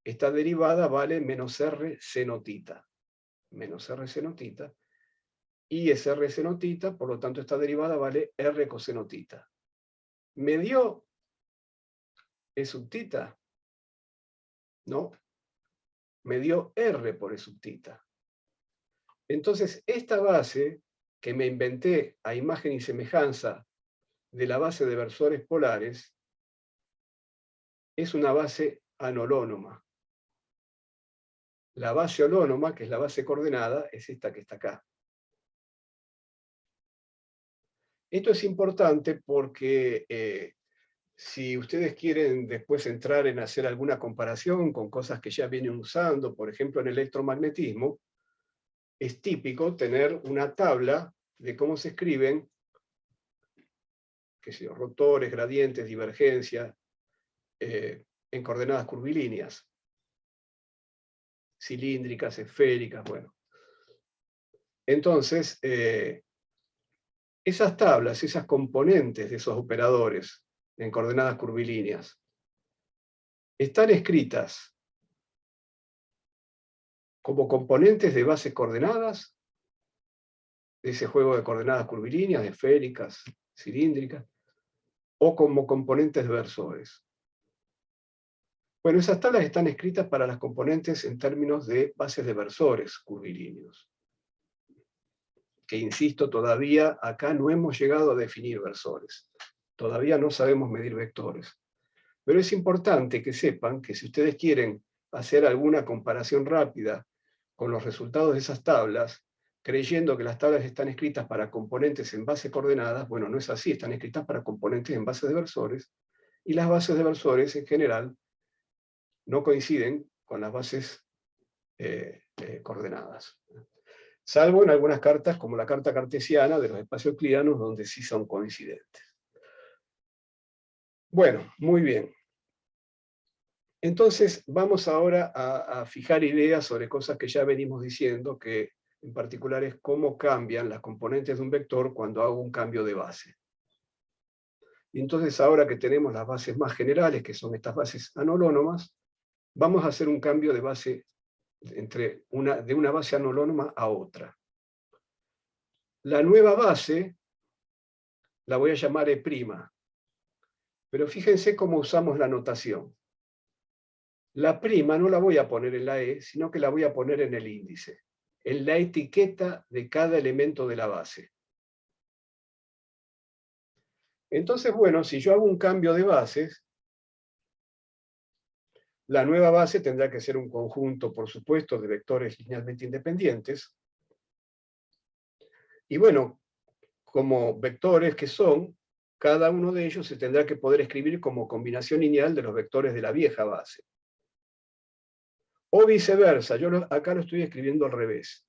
esta derivada vale menos r seno tita. Menos r seno tita. Y es r seno tita, por lo tanto, esta derivada vale r coseno tita. ¿Me dio e sub tita? No. Me dio r por e sub tita. Entonces, esta base que me inventé a imagen y semejanza de la base de versores polares es una base anolonoma. La base holónoma, que es la base coordenada, es esta que está acá. Esto es importante porque si ustedes quieren después entrar en hacer alguna comparación con cosas que ya vienen usando, por ejemplo en electromagnetismo, es típico tener una tabla de cómo se escriben, qué sé yo, rotores, gradientes, divergencia, en coordenadas curvilíneas, cilíndricas, esféricas, bueno. Entonces, esas tablas, esas componentes de esos operadores en coordenadas curvilíneas, están escritas como componentes de bases coordenadas, de ese juego de coordenadas curvilíneas, esféricas, cilíndricas, o como componentes de versores. Bueno, esas tablas están escritas para las componentes en términos de bases de versores curvilíneos. Que insisto, todavía acá no hemos llegado a definir versores. Todavía no sabemos medir vectores. Pero es importante que sepan que si ustedes quieren hacer alguna comparación rápida con los resultados de esas tablas, creyendo que las tablas están escritas para componentes en base coordenadas, bueno, no es así, están escritas para componentes en bases de versores, y las bases de versores en general no coinciden con las bases coordenadas. Salvo en algunas cartas, como la carta cartesiana de los espacios euclidianos, donde sí son coincidentes. Bueno, muy bien. Entonces, vamos ahora a fijar ideas sobre cosas que ya venimos diciendo, que en particular es cómo cambian las componentes de un vector cuando hago un cambio de base. Y entonces, ahora que tenemos las bases más generales, que son estas bases anolonomas, vamos a hacer un cambio de base de una base anolonoma a otra. La nueva base la voy a llamar E', pero fíjense cómo usamos la notación. La prima no la voy a poner en la E, sino que la voy a poner en el índice, en la etiqueta de cada elemento de la base. Entonces, bueno, si yo hago un cambio de bases, la nueva base tendrá que ser un conjunto, por supuesto, de vectores linealmente independientes. Y bueno, como vectores que son, cada uno de ellos se tendrá que poder escribir como combinación lineal de los vectores de la vieja base. O viceversa, yo acá lo estoy escribiendo al revés.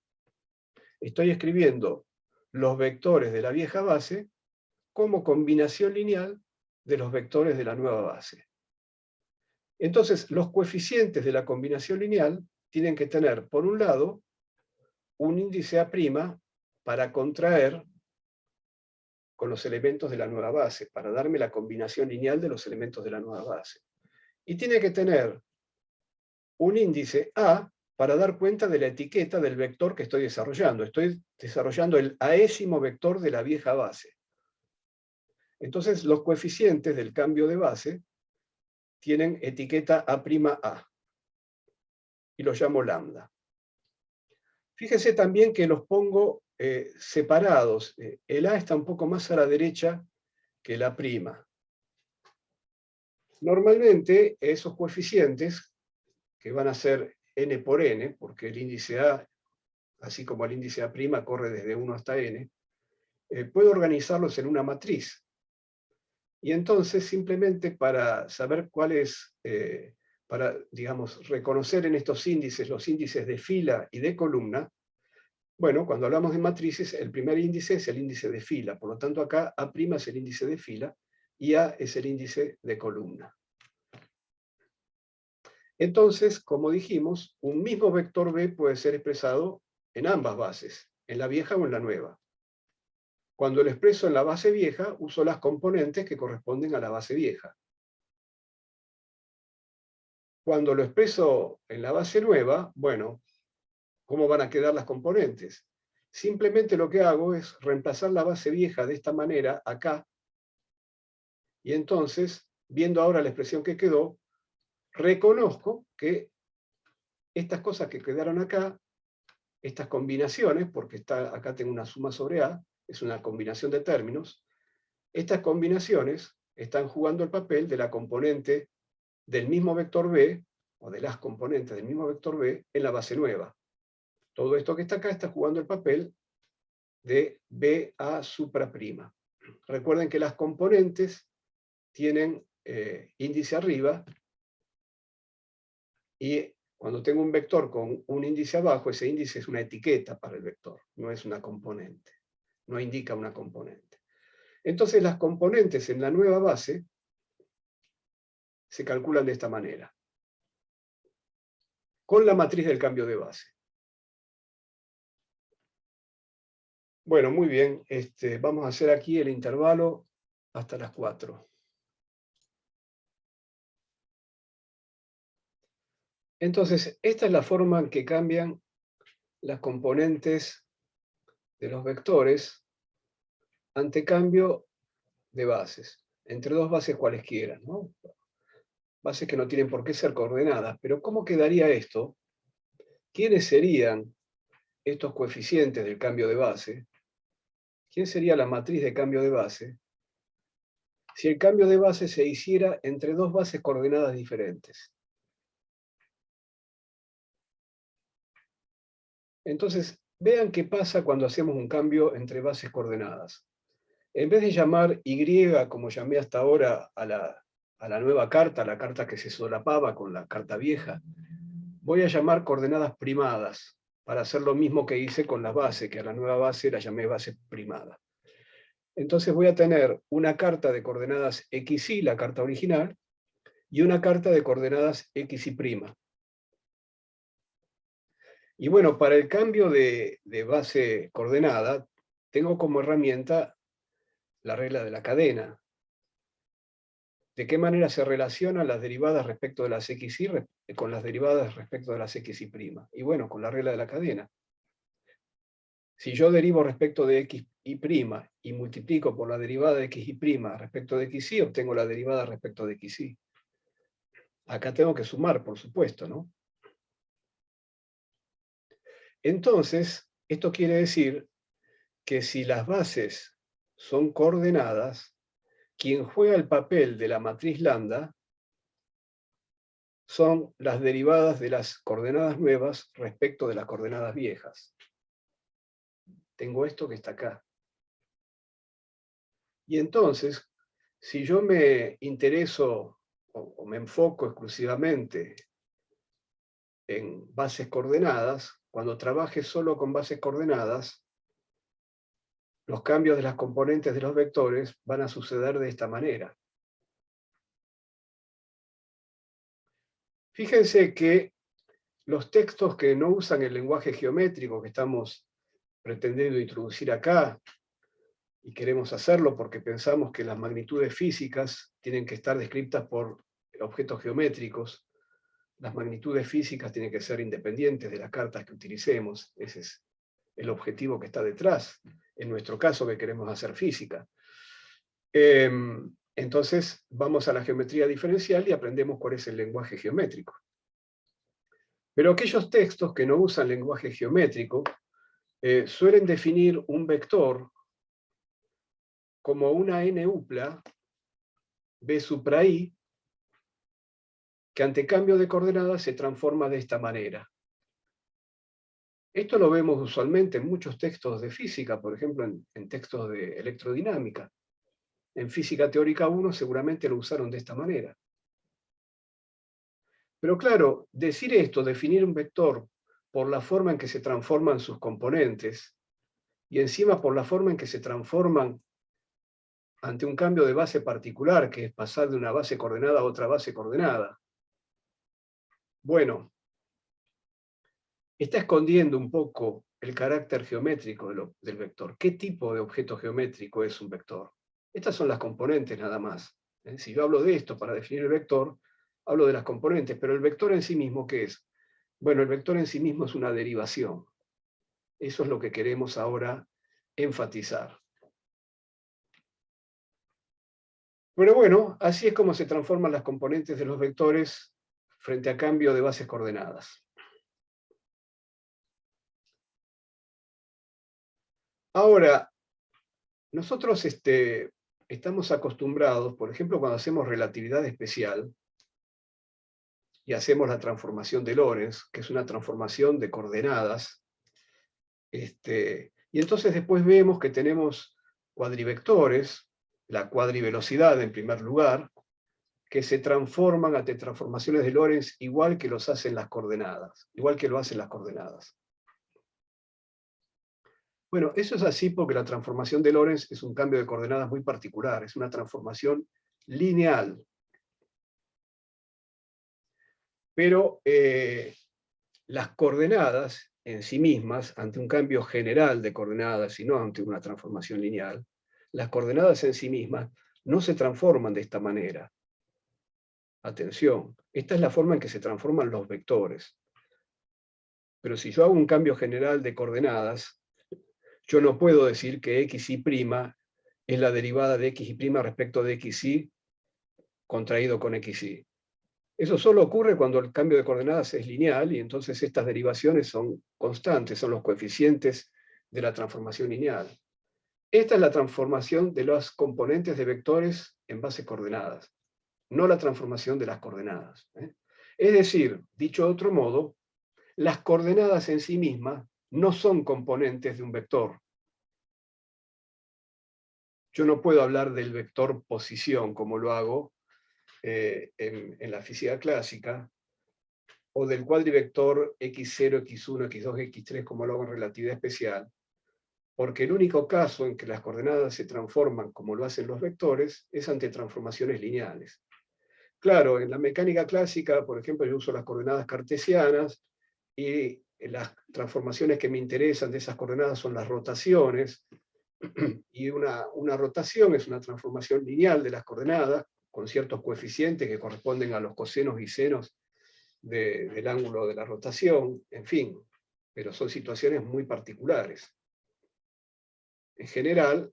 Estoy escribiendo los vectores de la vieja base como combinación lineal de los vectores de la nueva base. Entonces, los coeficientes de la combinación lineal tienen que tener, por un lado, un índice A' para contraer con los elementos de la nueva base, para darme la combinación lineal de los elementos de la nueva base. Y tiene que tener un índice A para dar cuenta de la etiqueta del vector que estoy desarrollando. Estoy desarrollando el aésimo vector de la vieja base. Entonces, los coeficientes del cambio de base tienen etiqueta A', y los llamo lambda. Fíjense también que los pongo separados. El A está un poco más a la derecha que la prima. Normalmente, esos coeficientes, que van a ser n por n, porque el índice A, así como el índice A', corre desde 1 hasta n, puedo organizarlos en una matriz. Y entonces, simplemente para saber cuáles, para, digamos, reconocer en estos índices los índices de fila y de columna, bueno, cuando hablamos de matrices, el primer índice es el índice de fila, por lo tanto acá A' es el índice de fila y A es el índice de columna. Entonces, como dijimos, un mismo vector B puede ser expresado en ambas bases, en la vieja o en la nueva. Cuando lo expreso en la base vieja, uso las componentes que corresponden a la base vieja. Cuando lo expreso en la base nueva, bueno, ¿cómo van a quedar las componentes? Simplemente lo que hago es reemplazar la base vieja de esta manera acá, y entonces, viendo ahora la expresión que quedó, reconozco que estas cosas que quedaron acá, estas combinaciones, porque acá tengo una suma sobre A, es una combinación de términos, estas combinaciones están jugando el papel de la componente del mismo vector B, o de las componentes del mismo vector B, en la base nueva. Todo esto que está acá está jugando el papel de BA supra'prima. Recuerden que las componentes tienen índice arriba, y cuando tengo un vector con un índice abajo, ese índice es una etiqueta para el vector, no es una componente, no indica una componente. Entonces las componentes en la nueva base se calculan de esta manera, con la matriz del cambio de base. Bueno, muy bien, vamos a hacer aquí el intervalo hasta las 4. Entonces, esta es la forma en que cambian las componentes de los vectores ante cambio de bases, entre dos bases cualesquiera, ¿no? Bases que no tienen por qué ser coordenadas, pero ¿cómo quedaría esto? ¿Quiénes serían estos coeficientes del cambio de base? ¿Quién sería la matriz de cambio de base si el cambio de base se hiciera entre dos bases coordenadas diferentes? Entonces, vean qué pasa cuando hacemos un cambio entre bases coordenadas. En vez de llamar Y, como llamé hasta ahora a la nueva carta, la carta que se solapaba con la carta vieja, voy a llamar coordenadas primadas, para hacer lo mismo que hice con la base, que a la nueva base la llamé base primada. Entonces voy a tener una carta de coordenadas XY, la carta original, y una carta de coordenadas XY'. Y bueno, para el cambio de base coordenada, tengo como herramienta la regla de la cadena. ¿De qué manera se relacionan las derivadas respecto de las XY con las derivadas respecto de las XY'? Y bueno, con la regla de la cadena. Si yo derivo respecto de XY' y multiplico por la derivada de XY' respecto de XY, obtengo la derivada respecto de XY. Acá tengo que sumar, por supuesto, ¿no? Entonces, esto quiere decir que si las bases son coordenadas, quien juega el papel de la matriz lambda son las derivadas de las coordenadas nuevas respecto de las coordenadas viejas. Tengo esto que está acá. Y entonces, si yo me intereso o me enfoco exclusivamente en bases coordenadas, cuando trabaje solo con bases coordenadas, los cambios de las componentes de los vectores van a suceder de esta manera. Fíjense que los textos que no usan el lenguaje geométrico que estamos pretendiendo introducir acá, y queremos hacerlo porque pensamos que las magnitudes físicas tienen que estar descritas por objetos geométricos, las magnitudes físicas tienen que ser independientes de las cartas que utilicemos, ese es el objetivo que está detrás, en nuestro caso que queremos hacer física. Entonces vamos a la geometría diferencial y aprendemos cuál es el lenguaje geométrico. Pero aquellos textos que no usan lenguaje geométrico suelen definir un vector como una n-upla b supra i, que ante cambio de coordenadas se transforma de esta manera. Esto lo vemos usualmente en muchos textos de física, por ejemplo en textos de electrodinámica. En física teórica 1 seguramente lo usaron de esta manera. Pero claro, decir esto, definir un vector por la forma en que se transforman sus componentes, y encima por la forma en que se transforman ante un cambio de base particular, que es pasar de una base coordenada a otra base coordenada. Bueno, está escondiendo un poco el carácter geométrico del vector. ¿Qué tipo de objeto geométrico es un vector? Estas son las componentes nada más. Si yo hablo de esto para definir el vector, hablo de las componentes, pero el vector en sí mismo, ¿qué es? Bueno, el vector en sí mismo es una derivación. Eso es lo que queremos ahora enfatizar. Pero bueno, así es como se transforman las componentes de los vectores frente a cambio de bases coordenadas. Ahora, nosotros estamos acostumbrados, por ejemplo, cuando hacemos relatividad especial y hacemos la transformación de Lorentz, que es una transformación de coordenadas, y entonces después vemos que tenemos cuadrivectores, la cuadrivelocidad en primer lugar, que se transforman ante transformaciones de Lorentz igual que los hacen las coordenadas, igual que lo hacen las coordenadas. Bueno, eso es así porque la transformación de Lorentz es un cambio de coordenadas muy particular, es una transformación lineal. Pero las coordenadas en sí mismas, ante un cambio general de coordenadas y no ante una transformación lineal, las coordenadas en sí mismas no se transforman de esta manera. Atención, esta es la forma en que se transforman los vectores. Pero si yo hago un cambio general de coordenadas, yo no puedo decir que xy' es la derivada de xy' respecto de xy contraído con xy. Eso solo ocurre cuando el cambio de coordenadas es lineal y entonces estas derivaciones son constantes, son los coeficientes de la transformación lineal. Esta es la transformación de los componentes de vectores en base coordenadas, no la transformación de las coordenadas. Es decir, dicho de otro modo, las coordenadas en sí mismas no son componentes de un vector. Yo no puedo hablar del vector posición como lo hago en la física clásica, o del cuadrivector x0, x1, x2, x3 como lo hago en relatividad especial, porque el único caso en que las coordenadas se transforman como lo hacen los vectores es ante transformaciones lineales. Claro, en la mecánica clásica, por ejemplo, yo uso las coordenadas cartesianas y las transformaciones que me interesan de esas coordenadas son las rotaciones, y una rotación es una transformación lineal de las coordenadas con ciertos coeficientes que corresponden a los cosenos y senos del ángulo de la rotación, en fin, pero son situaciones muy particulares. En general,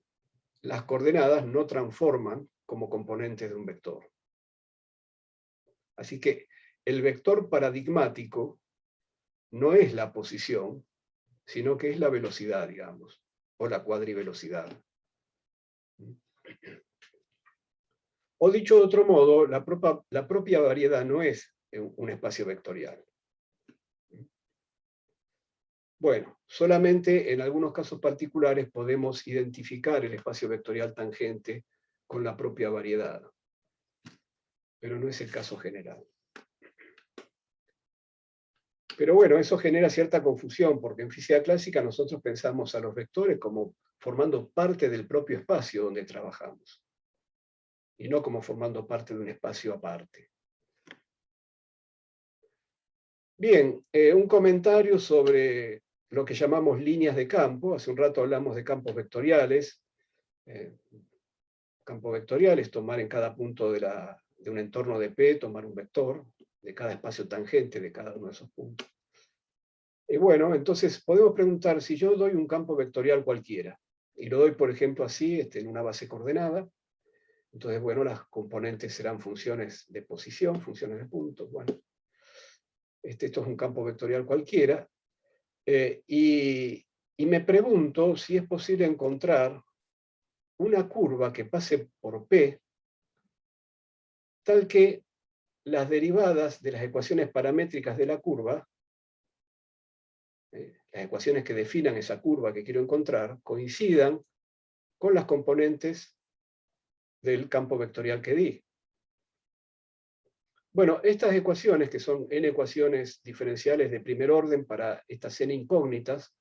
las coordenadas no transforman como componentes de un vector. Así que el vector paradigmático no es la posición, sino que es la velocidad, digamos, o la cuadrivelocidad. O dicho de otro modo, la propia variedad no es un espacio vectorial. Bueno, solamente en algunos casos particulares podemos identificar el espacio vectorial tangente con la propia variedad, pero no es el caso general. Pero bueno, eso genera cierta confusión, porque en física clásica nosotros pensamos a los vectores como formando parte del propio espacio donde trabajamos, y no como formando parte de un espacio aparte. Bien, un comentario sobre lo que llamamos líneas de campo. Hace un rato hablamos de campos vectoriales. Campo vectorial es tomar en cada punto de un entorno de P, tomar un vector de cada espacio tangente de cada uno de esos puntos. Y bueno, entonces podemos preguntar, si yo doy un campo vectorial cualquiera, y lo doy, por ejemplo, así, en una base coordenada, entonces, bueno, las componentes serán funciones de posición, funciones de puntos. Bueno, esto es un campo vectorial cualquiera, y me pregunto si es posible encontrar una curva que pase por P, tal que las derivadas de las ecuaciones paramétricas de la curva, las ecuaciones que definan esa curva que quiero encontrar, coincidan con las componentes del campo vectorial que di. Bueno, estas ecuaciones, que son n ecuaciones diferenciales de primer orden para estas n incógnitas,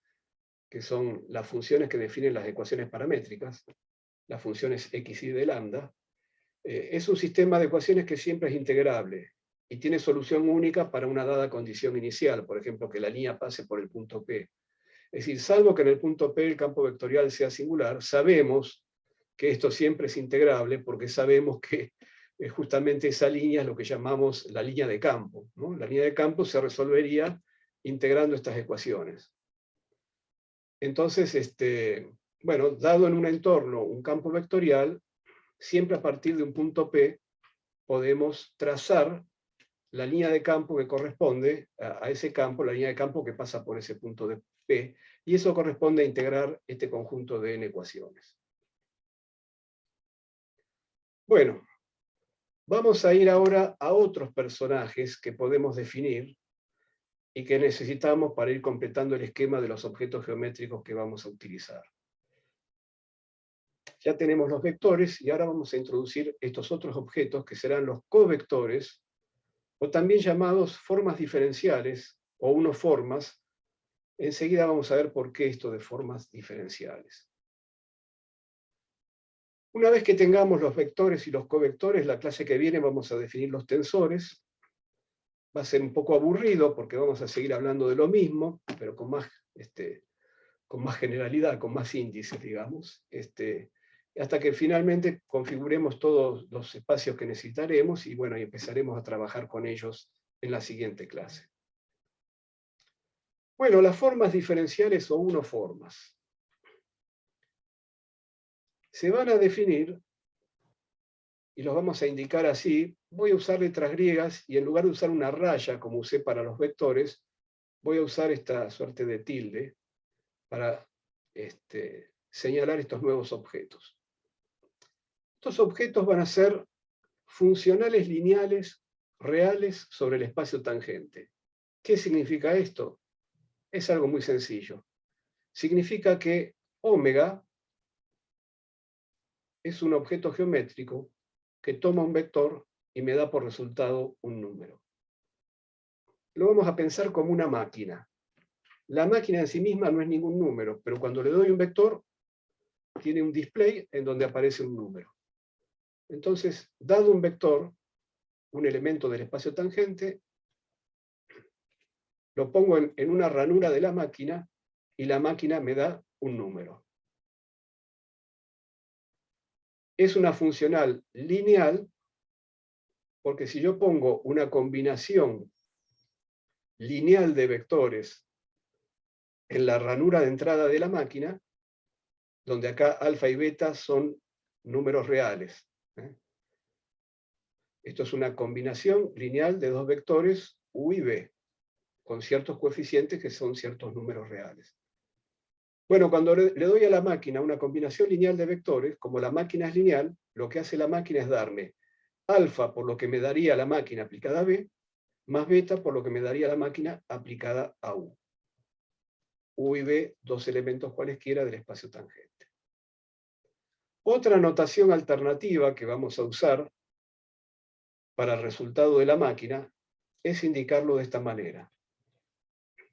que son las funciones que definen las ecuaciones paramétricas, las funciones x y de lambda, es un sistema de ecuaciones que siempre es integrable y tiene solución única para una dada condición inicial, por ejemplo, que la línea pase por el punto P. Es decir, salvo que en el punto P el campo vectorial sea singular, sabemos que esto siempre es integrable porque sabemos que justamente esa línea es lo que llamamos la línea de campo, ¿no? La línea de campo se resolvería integrando estas ecuaciones. Entonces, bueno, dado en un entorno un campo vectorial, siempre a partir de un punto P podemos trazar la línea de campo que corresponde a ese campo, la línea de campo que pasa por ese punto de P, y eso corresponde a integrar este conjunto de n ecuaciones. Bueno, vamos a ir ahora a otros personajes que podemos definir y que necesitamos para ir completando el esquema de los objetos geométricos que vamos a utilizar. Ya tenemos los vectores y ahora vamos a introducir estos otros objetos que serán los covectores, o también llamados formas diferenciales o unoformas. Enseguida vamos a ver por qué esto de formas diferenciales. Una vez que tengamos los vectores y los covectores, la clase que viene vamos a definir los tensores. Va a ser un poco aburrido porque vamos a seguir hablando de lo mismo, pero con más generalidad, con más índices, digamos, hasta que finalmente configuremos todos los espacios que necesitaremos y bueno, y empezaremos a trabajar con ellos en la siguiente clase. Bueno, las formas diferenciales o unoformas se van a definir, y los vamos a indicar así. Voy a usar letras griegas y en lugar de usar una raya como usé para los vectores, voy a usar esta suerte de tilde para señalar estos nuevos objetos. Estos objetos van a ser funcionales lineales reales sobre el espacio tangente. ¿Qué significa esto? Es algo muy sencillo. Significa que ómega es un objeto geométrico que toma un vector y me da por resultado un número. Lo vamos a pensar como una máquina. La máquina en sí misma no es ningún número, pero cuando le doy un vector, tiene un display en donde aparece un número. Entonces, dado un vector, un elemento del espacio tangente, lo pongo en una ranura de la máquina y la máquina me da un número. Es una funcional lineal porque si yo pongo una combinación lineal de vectores en la ranura de entrada de la máquina, donde acá alfa y beta son números reales. Esto es una combinación lineal de dos vectores u y b, con ciertos coeficientes que son ciertos números reales. Bueno, cuando le doy a la máquina una combinación lineal de vectores, como la máquina es lineal, lo que hace la máquina es darme alfa por lo que me daría la máquina aplicada a b, más beta por lo que me daría la máquina aplicada a u. U y b, dos elementos cualesquiera del espacio tangente. Otra notación alternativa que vamos a usar para el resultado de la máquina es indicarlo de esta manera.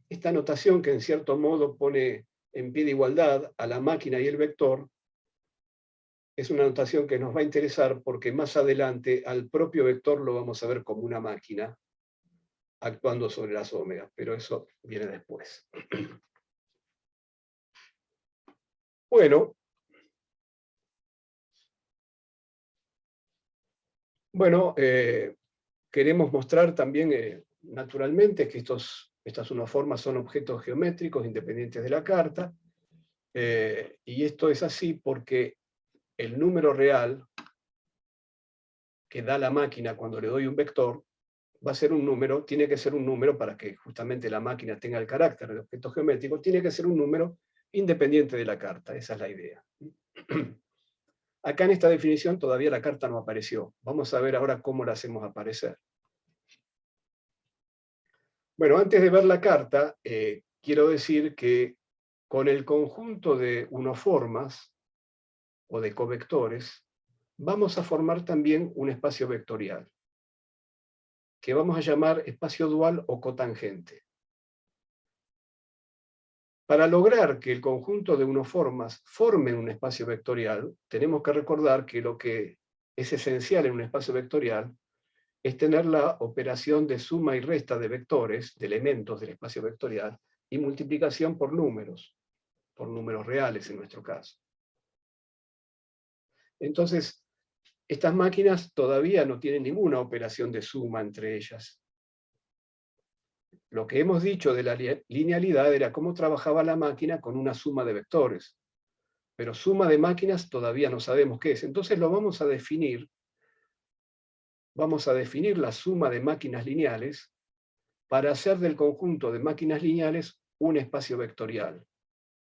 Esta notación, que en cierto modo pone en pie de igualdad a la máquina y el vector, es una notación que nos va a interesar porque más adelante al propio vector lo vamos a ver como una máquina actuando sobre las ómegas, pero eso viene después. Bueno, queremos mostrar también, naturalmente, que estas unoformas son objetos geométricos independientes de la carta, y esto es así porque el número real que da la máquina cuando le doy un vector va a ser un número, tiene que ser un número para que justamente la máquina tenga el carácter de objeto geométrico, tiene que ser un número independiente de la carta, esa es la idea. Acá en esta definición todavía la carta no apareció. Vamos a ver ahora cómo la hacemos aparecer. Bueno, antes de ver la carta, quiero decir que con el conjunto de unoformas o de covectores, vamos a formar también un espacio vectorial, que vamos a llamar espacio dual o cotangente. Para lograr que el conjunto de unoformas formen un espacio vectorial, tenemos que recordar que lo que es esencial en un espacio vectorial es tener la operación de suma y resta de vectores, de elementos del espacio vectorial, y multiplicación por números reales en nuestro caso. Entonces, estas máquinas todavía no tienen ninguna operación de suma entre ellas. Lo que hemos dicho de la linealidad era cómo trabajaba la máquina con una suma de vectores. Pero suma de máquinas todavía no sabemos qué es. Entonces lo vamos a definir. Vamos a definir la suma de máquinas lineales para hacer del conjunto de máquinas lineales un espacio vectorial,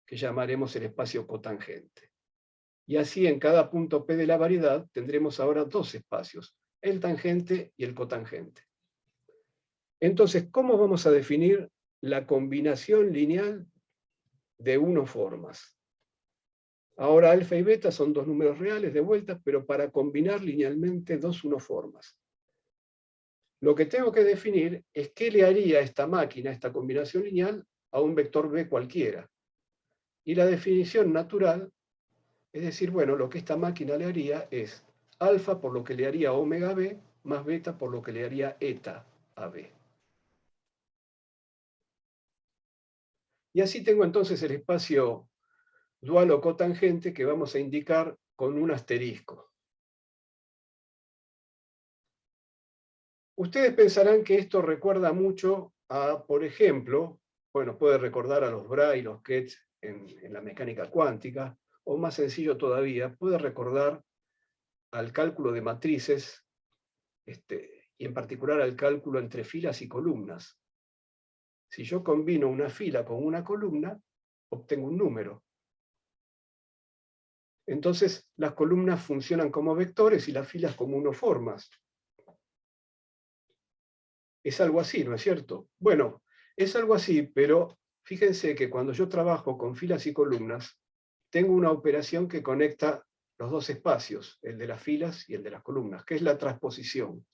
que llamaremos el espacio cotangente. Y así en cada punto P de la variedad tendremos ahora dos espacios, el tangente y el cotangente. Entonces, ¿cómo vamos a definir la combinación lineal de unoformas? Ahora alfa y beta son dos números reales de vuelta, pero para combinar linealmente dos unoformas. Lo que tengo que definir es qué le haría esta máquina, esta combinación lineal, a un vector B cualquiera. Y la definición natural es decir, bueno, lo que esta máquina le haría es alfa por lo que le haría omega B, más beta por lo que le haría eta a B. Y así tengo entonces el espacio dual o cotangente que vamos a indicar con un asterisco. Ustedes pensarán que esto recuerda mucho a, por ejemplo, bueno, puede recordar a los Bra y los Ketch en la mecánica cuántica, o más sencillo todavía, puede recordar al cálculo de matrices, y en particular al cálculo entre filas y columnas. Si yo combino una fila con una columna, obtengo un número. Entonces, las columnas funcionan como vectores y las filas como unoformas. Es algo así, ¿no es cierto? Bueno, es algo así, pero fíjense que cuando yo trabajo con filas y columnas, tengo una operación que conecta los dos espacios, el de las filas y el de las columnas, que es la transposición.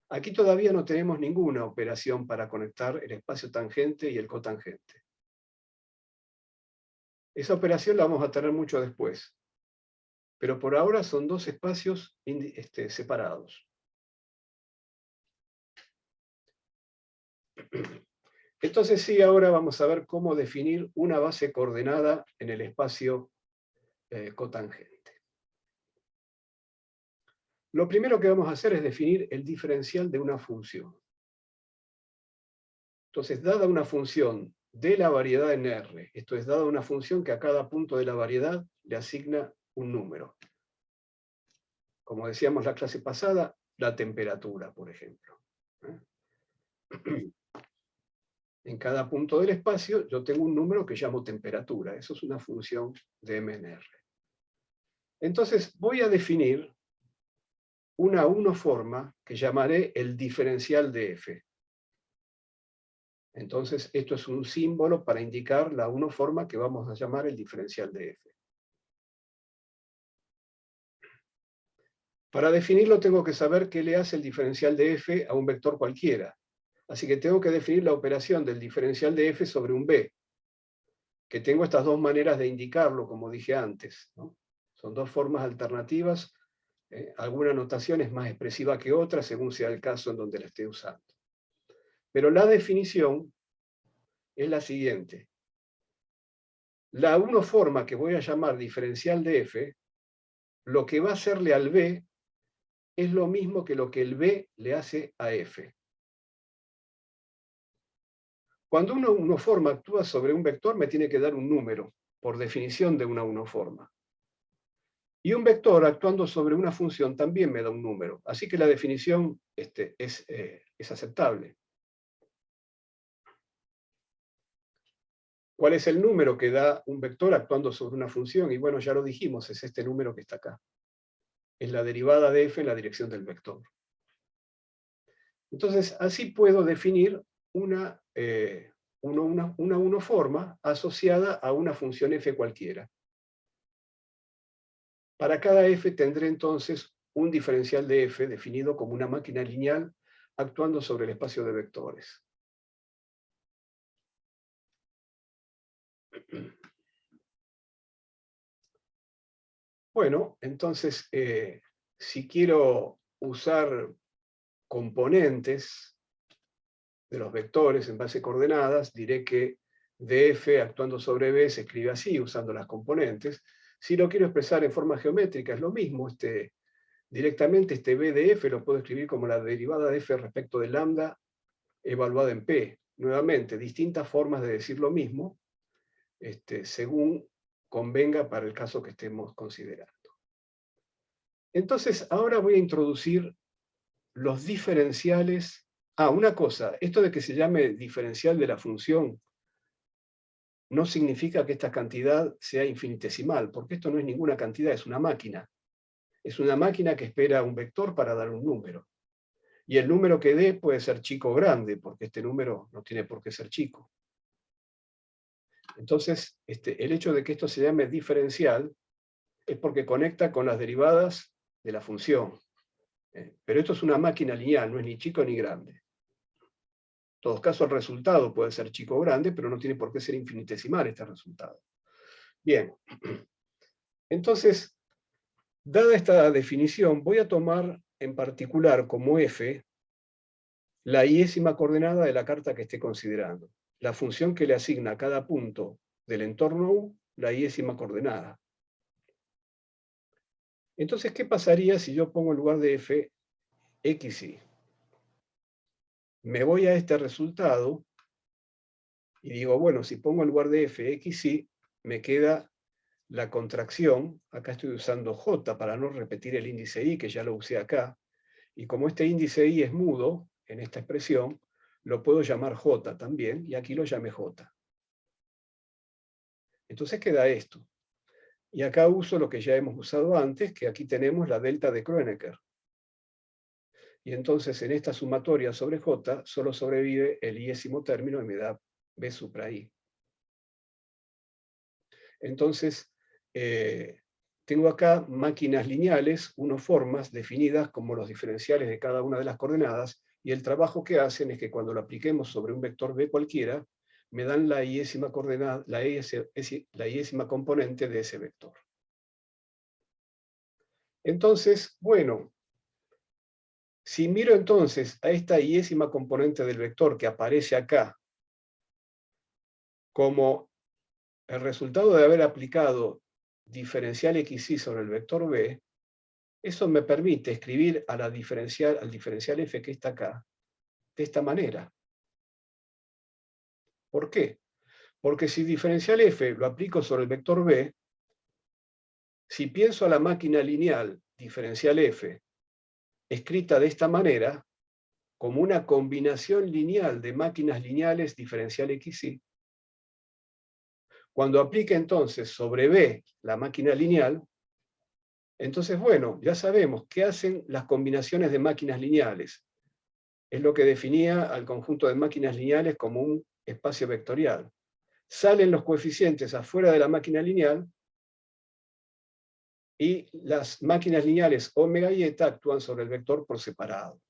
Aquí todavía no tenemos ninguna operación para conectar el espacio tangente y el cotangente. Esa operación la vamos a tener mucho después. Pero por ahora son dos espacios separados. Entonces sí, ahora vamos a ver cómo definir una base coordenada en el espacio cotangente. Lo primero que vamos a hacer es definir el diferencial de una función. Entonces, dada una función de la variedad en R, esto es, dada una función que a cada punto de la variedad le asigna un número. Como decíamos la clase pasada, la temperatura, por ejemplo. En cada punto del espacio yo tengo un número que llamo temperatura. Eso es una función de M en R. Entonces voy a definir una unoforma que llamaré el diferencial de F. Entonces esto es un símbolo para indicar la unoforma que vamos a llamar el diferencial de F. Para definirlo tengo que saber qué le hace el diferencial de F a un vector cualquiera. Así que tengo que definir la operación del diferencial de F sobre un B, que tengo estas dos maneras de indicarlo, como dije antes, ¿no? Son dos formas alternativas, alguna notación es más expresiva que otra, según sea el caso en donde la esté usando. Pero la definición es la siguiente. La unoforma que voy a llamar diferencial de F, lo que va a hacerle al B es lo mismo que lo que el B le hace a F. Cuando una unoforma actúa sobre un vector, me tiene que dar un número, por definición de una unoforma. Y un vector actuando sobre una función también me da un número. Así que la definición es aceptable. ¿Cuál es el número que da un vector actuando sobre una función? Y bueno, ya lo dijimos, es este número que está acá. Es la derivada de f en la dirección del vector. Entonces, así puedo definir una unoforma asociada a una función f cualquiera. Para cada f tendré entonces un diferencial de f definido como una máquina lineal actuando sobre el espacio de vectores. Bueno, entonces, si quiero usar componentes de los vectores en base a coordenadas, diré que df actuando sobre b se escribe así, usando las componentes. Si lo quiero expresar en forma geométrica, es lo mismo. Directamente este b de f lo puedo escribir como la derivada de f respecto de lambda evaluada en p. Nuevamente, distintas formas de decir lo mismo, según convenga para el caso que estemos considerando. Entonces, ahora voy a introducir los diferenciales. Una cosa, esto de que se llame diferencial de la función no significa que esta cantidad sea infinitesimal, porque esto no es ninguna cantidad, es una máquina. Es una máquina que espera un vector para dar un número. Y el número que dé puede ser chico o grande, porque este número no tiene por qué ser chico. Entonces, el hecho de que esto se llame diferencial es porque conecta con las derivadas de la función. Pero esto es una máquina lineal, no es ni chico ni grande. En todo caso, el resultado puede ser chico o grande, pero no tiene por qué ser infinitesimal este resultado. Bien. Entonces, dada esta definición, voy a tomar en particular como f la i-ésima coordenada de la carta que esté considerando. La función que le asigna a cada punto del entorno U, la i-ésima coordenada. Entonces, ¿qué pasaría si yo pongo en lugar de f, xy? Me voy a este resultado y digo, bueno, si pongo en lugar de f, xy, me queda la contracción. Acá estoy usando j para no repetir el índice i, que ya lo usé acá. Y como este índice i es mudo, en esta expresión, lo puedo llamar j también, y aquí lo llame j. Entonces queda esto. Y acá uso lo que ya hemos usado antes, que aquí tenemos la delta de Kronecker. Y entonces en esta sumatoria sobre j solo sobrevive el i-ésimo término y me da b supra i. Entonces, tengo acá máquinas lineales, unoformas, definidas como los diferenciales de cada una de las coordenadas, y el trabajo que hacen es que cuando lo apliquemos sobre un vector b cualquiera, me dan la i-ésima coordenada, la i-ésima componente de ese vector. Entonces, bueno, si miro entonces a esta i-ésima componente del vector que aparece acá como el resultado de haber aplicado diferencial xy sobre el vector b, eso me permite escribir al diferencial f que está acá, de esta manera. ¿Por qué? Porque si diferencial f lo aplico sobre el vector b, si pienso a la máquina lineal diferencial f, escrita de esta manera, como una combinación lineal de máquinas lineales diferencial xy, cuando aplique entonces sobre b la máquina lineal, entonces, bueno, ya sabemos qué hacen las combinaciones de máquinas lineales. Es lo que definía al conjunto de máquinas lineales como un espacio vectorial. Salen los coeficientes afuera de la máquina lineal y las máquinas lineales omega y eta actúan sobre el vector por separado.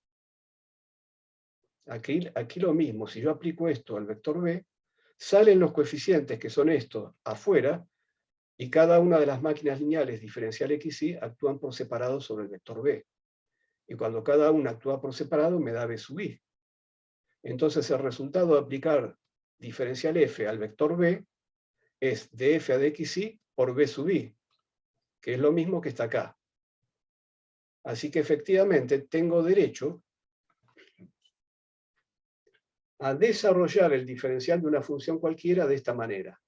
Aquí lo mismo, si yo aplico esto al vector b, salen los coeficientes que son estos afuera y cada una de las máquinas lineales diferencial xy actúan por separado sobre el vector b. Y cuando cada una actúa por separado me da b sub i. Entonces el resultado de aplicar diferencial f al vector b es de f a dxy por b sub i, que es lo mismo que está acá. Así que efectivamente tengo derecho a desarrollar el diferencial de una función cualquiera de esta manera.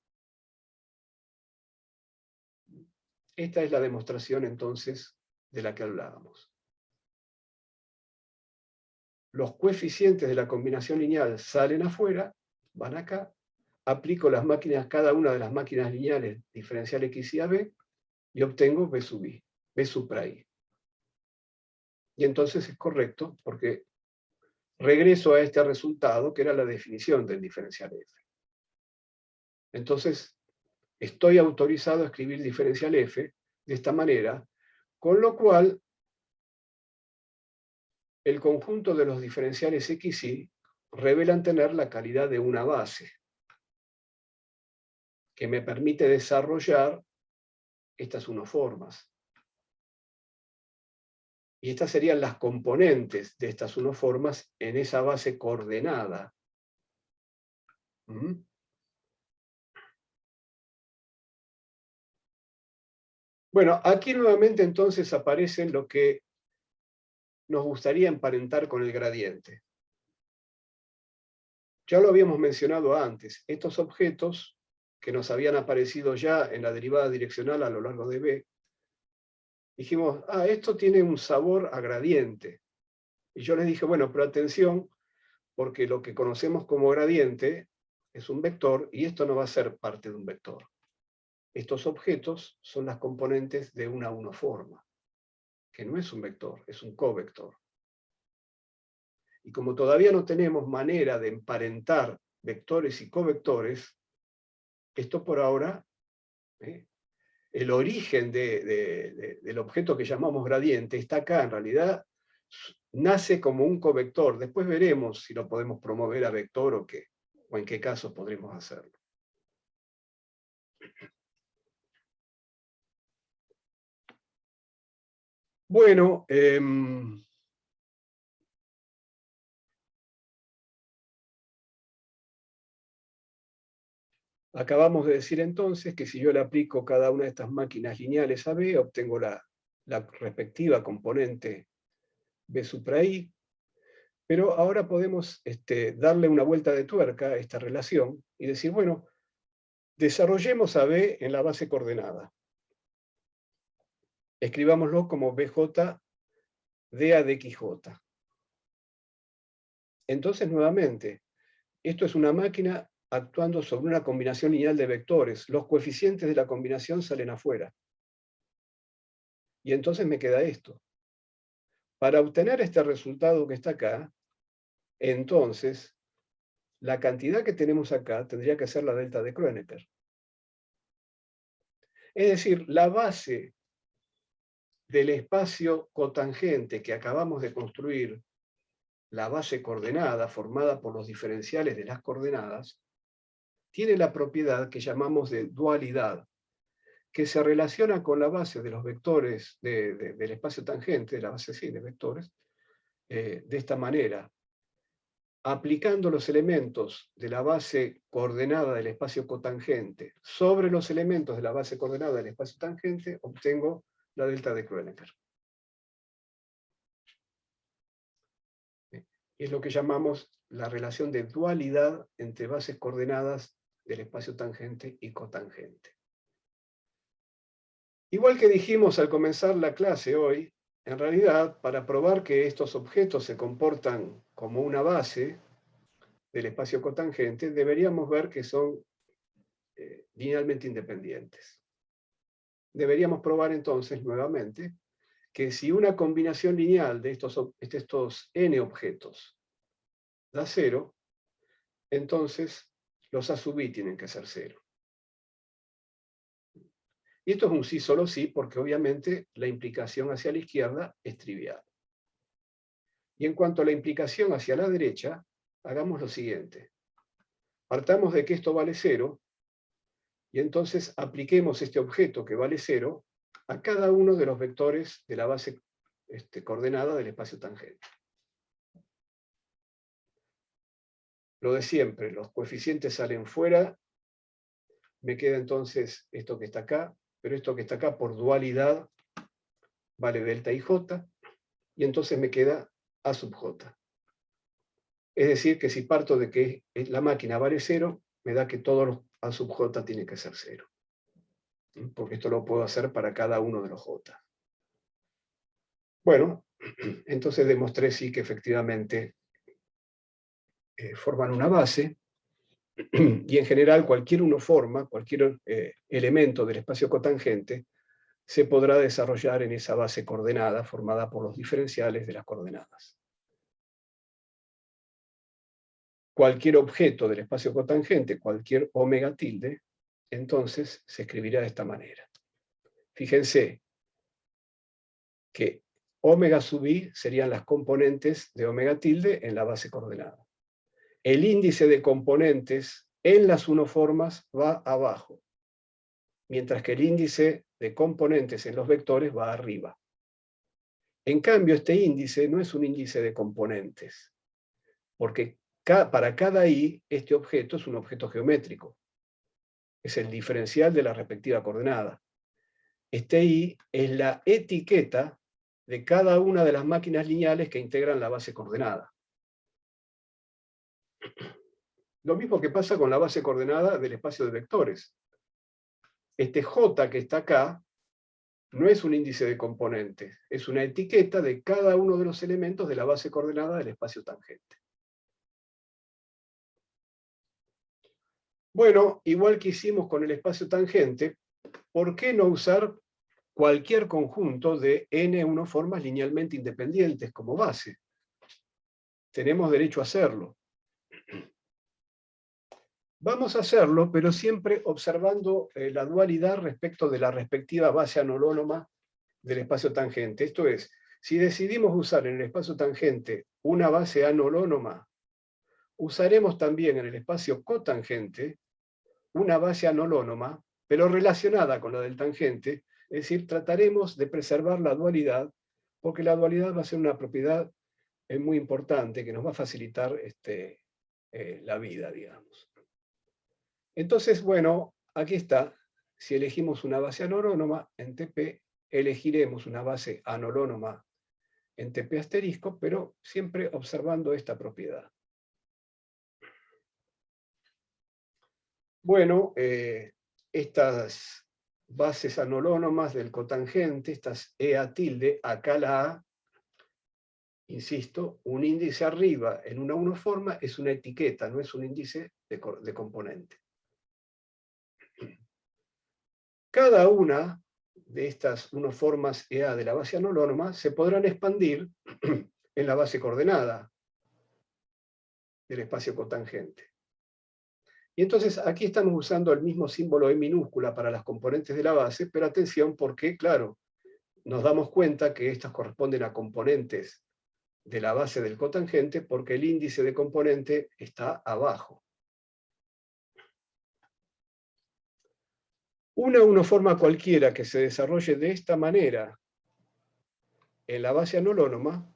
Esta es la demostración entonces de la que hablábamos. Los coeficientes de la combinación lineal salen afuera, van acá, aplico las máquinas, cada una de las máquinas lineales diferencial x y a b, y obtengo b sub i, b supra i. Y entonces es correcto porque regreso a este resultado que era la definición del diferencial f. Entonces, estoy autorizado a escribir diferencial f de esta manera, con lo cual el conjunto de los diferenciales xy revelan tener la calidad de una base, que me permite desarrollar estas unoformas. Y estas serían las componentes de estas unoformas en esa base coordenada. ¿Mm? Bueno, aquí nuevamente entonces aparece lo que nos gustaría emparentar con el gradiente. Ya lo habíamos mencionado antes, estos objetos que nos habían aparecido ya en la derivada direccional a lo largo de B, dijimos, esto tiene un sabor a gradiente. Y yo les dije, bueno, pero atención, porque lo que conocemos como gradiente es un vector y esto no va a ser parte de un vector. Estos objetos son las componentes de una unoforma, que no es un vector, es un covector. Y como todavía no tenemos manera de emparentar vectores y covectores, esto por ahora, el origen del objeto que llamamos gradiente está acá, en realidad nace como un covector. Después veremos si lo podemos promover a vector o en qué casos podremos hacerlo. Bueno, acabamos de decir entonces que si yo le aplico cada una de estas máquinas lineales a B, obtengo la respectiva componente B supra I, pero ahora podemos darle una vuelta de tuerca a esta relación y decir, bueno, desarrollemos a B en la base coordenada. Escribámoslo como BJ DA de XJ. Entonces, nuevamente, esto es una máquina actuando sobre una combinación lineal de vectores. Los coeficientes de la combinación salen afuera. Y entonces me queda esto. Para obtener este resultado que está acá, entonces, la cantidad que tenemos acá tendría que ser la delta de Kronecker. Es decir, la base del espacio cotangente que acabamos de construir, la base coordenada formada por los diferenciales de las coordenadas, tiene la propiedad que llamamos de dualidad, que se relaciona con la base de los vectores del espacio tangente, de la base sí, de vectores, de esta manera. Aplicando los elementos de la base coordenada del espacio cotangente sobre los elementos de la base coordenada del espacio tangente, obtengo la delta de Kronecker. Es lo que llamamos la relación de dualidad entre bases coordenadas del espacio tangente y cotangente. Igual que dijimos al comenzar la clase hoy, en realidad, para probar que estos objetos se comportan como una base del espacio cotangente, deberíamos ver que son linealmente independientes. Deberíamos probar entonces, nuevamente, que si una combinación lineal de estos n objetos da 0, entonces los A sub i tienen que ser 0. Y esto es un sí solo sí, porque obviamente la implicación hacia la izquierda es trivial. Y en cuanto a la implicación hacia la derecha, hagamos lo siguiente. Partamos de que esto vale 0, y entonces apliquemos este objeto que vale 0 a cada uno de los vectores de la base coordenada del espacio tangente. Lo de siempre, los coeficientes salen fuera, me queda entonces esto que está acá, pero esto que está acá por dualidad vale delta i j, y entonces me queda A sub j. Es decir, que si parto de que la máquina vale 0, me da que todos los A sub j tienen que ser 0. Porque esto lo puedo hacer para cada uno de los j. Bueno, entonces demostré sí que efectivamente forman una base, y en general cualquier unoforma, cualquier elemento del espacio cotangente, se podrá desarrollar en esa base coordenada formada por los diferenciales de las coordenadas. Cualquier objeto del espacio cotangente, cualquier omega tilde, entonces se escribirá de esta manera. Fíjense que omega sub i serían las componentes de omega tilde en la base coordenada. El índice de componentes en las unoformas va abajo, mientras que el índice de componentes en los vectores va arriba. En cambio, este índice no es un índice de componentes, porque para cada i, este objeto es un objeto geométrico. Es el diferencial de la respectiva coordenada. Este i es la etiqueta de cada una de las máquinas lineales que integran la base coordenada. Lo mismo que pasa con la base coordenada del espacio de vectores. Este J que está acá no es un índice de componentes, es una etiqueta de cada uno de los elementos de la base coordenada del espacio tangente. Bueno, igual que hicimos con el espacio tangente, ¿por qué no usar cualquier conjunto de n unoformas linealmente independientes como base? Tenemos derecho a hacerlo. Vamos a hacerlo, pero siempre observando la dualidad respecto de la respectiva base anolonoma del espacio tangente. Esto es, si decidimos usar en el espacio tangente una base anolonoma, usaremos también en el espacio cotangente una base anolonoma, pero relacionada con la del tangente, es decir, trataremos de preservar la dualidad, porque la dualidad va a ser una propiedad muy importante que nos va a facilitar la vida, digamos. Entonces, bueno, aquí está. Si elegimos una base anolonoma en TP, elegiremos una base anolonoma en TP asterisco, pero siempre observando esta propiedad. Bueno, estas bases anolonomas del cotangente, estas EA tilde, acá la A, insisto, un índice arriba en una unoforma es una etiqueta, no es un índice de componente. Cada una de estas unoformas EA de la base anolonoma se podrán expandir en la base coordenada del espacio cotangente. Y entonces aquí estamos usando el mismo símbolo E minúscula para las componentes de la base, pero atención porque, claro, nos damos cuenta que estas corresponden a componentes de la base del cotangente porque el índice de componente está abajo. Una unoforma cualquiera que se desarrolle de esta manera en la base anolonoma,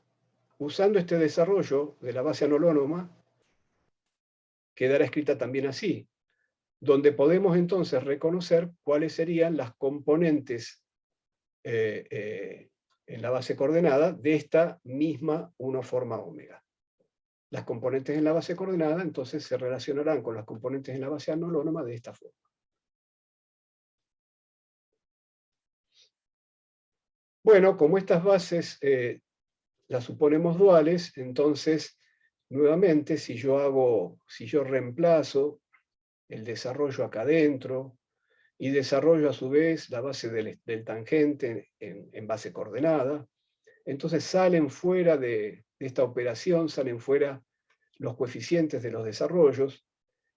usando este desarrollo de la base anolonoma, quedará escrita también así, donde podemos entonces reconocer cuáles serían las componentes en la base coordenada de esta misma unoforma omega. Las componentes en la base coordenada entonces se relacionarán con las componentes en la base anolonoma de esta forma. Bueno, como estas bases las suponemos duales, entonces, nuevamente, si yo reemplazo el desarrollo acá adentro, y desarrollo a su vez la base del tangente en base coordenada, entonces salen fuera de esta operación, salen fuera los coeficientes de los desarrollos,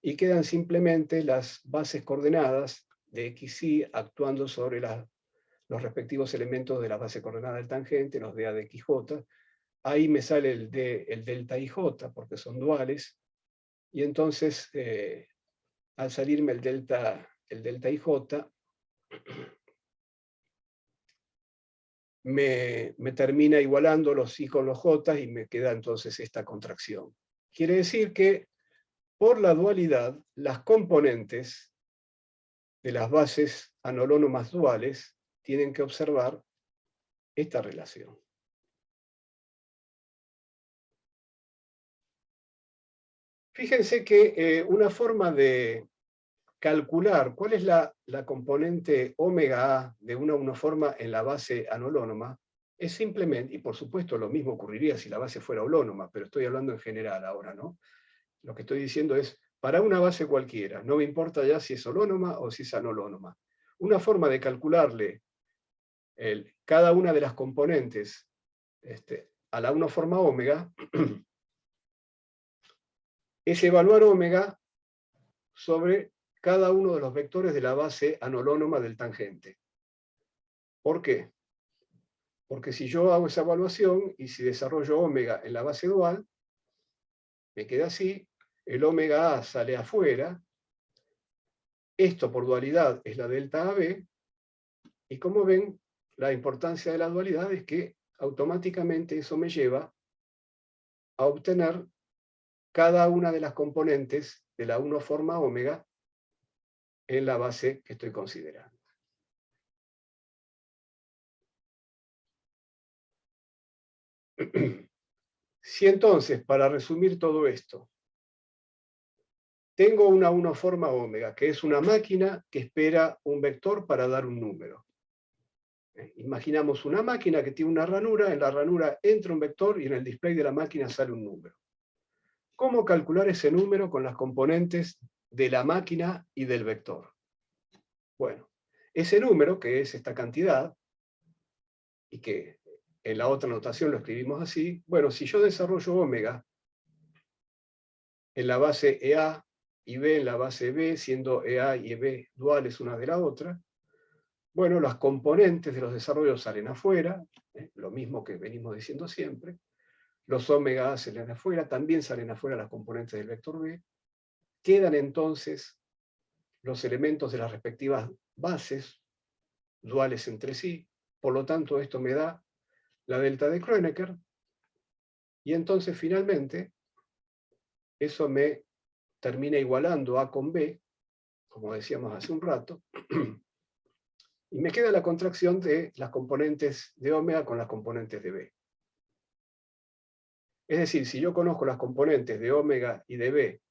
y quedan simplemente las bases coordenadas de x, y actuando sobre los respectivos elementos de la base coordenada del tangente, los dA de xj. Ahí me sale el delta ij, porque son duales, y entonces al salirme el delta ij, me termina igualando los i con los j y me queda entonces esta contracción. Quiere decir que por la dualidad, las componentes de las bases anolonomas duales tienen que observar esta relación. Fíjense que una forma de calcular cuál es la componente omega A de una unoforma en la base anolonoma es simplemente, y por supuesto lo mismo ocurriría si la base fuera holónoma, pero estoy hablando en general ahora, ¿no? Lo que estoy diciendo es, para una base cualquiera, no me importa ya si es holónoma o si es anolonoma, una forma de calcularle cada una de las componentes a la unoforma omega es evaluar omega sobre cada uno de los vectores de la base anolonoma del tangente. ¿Por qué? Porque si yo hago esa evaluación y si desarrollo omega en la base dual, me queda así, el omega A sale afuera, esto por dualidad es la delta AB, y como ven, la importancia de la dualidad es que automáticamente eso me lleva a obtener cada una de las componentes de la unoforma omega en la base que estoy considerando. Si entonces, para resumir todo esto, tengo una unoforma omega, que es una máquina que espera un vector para dar un número. Imaginamos una máquina que tiene una ranura, en la ranura entra un vector y en el display de la máquina sale un número. ¿Cómo calcular ese número con las componentes de la máquina y del vector? Bueno, ese número, que es esta cantidad, y que en la otra notación lo escribimos así, bueno, si yo desarrollo omega en la base EA y B en la base B, siendo EA y EB duales una de la otra. Bueno, las componentes de los desarrollos salen afuera, lo mismo que venimos diciendo siempre. Los omega A salen afuera, también salen afuera las componentes del vector B. Quedan entonces los elementos de las respectivas bases, duales entre sí. Por lo tanto, esto me da la delta de Kronecker. Y entonces, finalmente, eso me termina igualando A con B, como decíamos hace un rato, y me queda la contracción de las componentes de omega con las componentes de B. Es decir, si yo conozco las componentes de omega y de B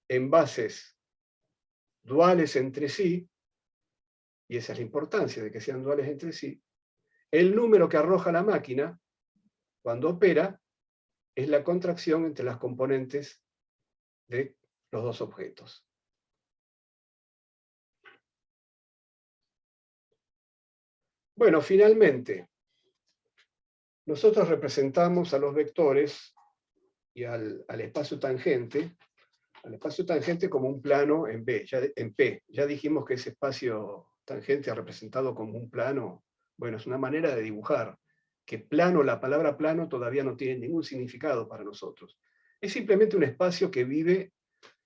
en bases duales entre sí, y esa es la importancia de que sean duales entre sí, el número que arroja la máquina cuando opera es la contracción entre las componentes de los dos objetos. Bueno, finalmente, nosotros representamos a los vectores y al espacio tangente como un plano en P. Ya dijimos que ese espacio tangente representado como un plano, bueno, es una manera de dibujar, que plano, la palabra plano todavía no tiene ningún significado para nosotros. Es simplemente un espacio que vive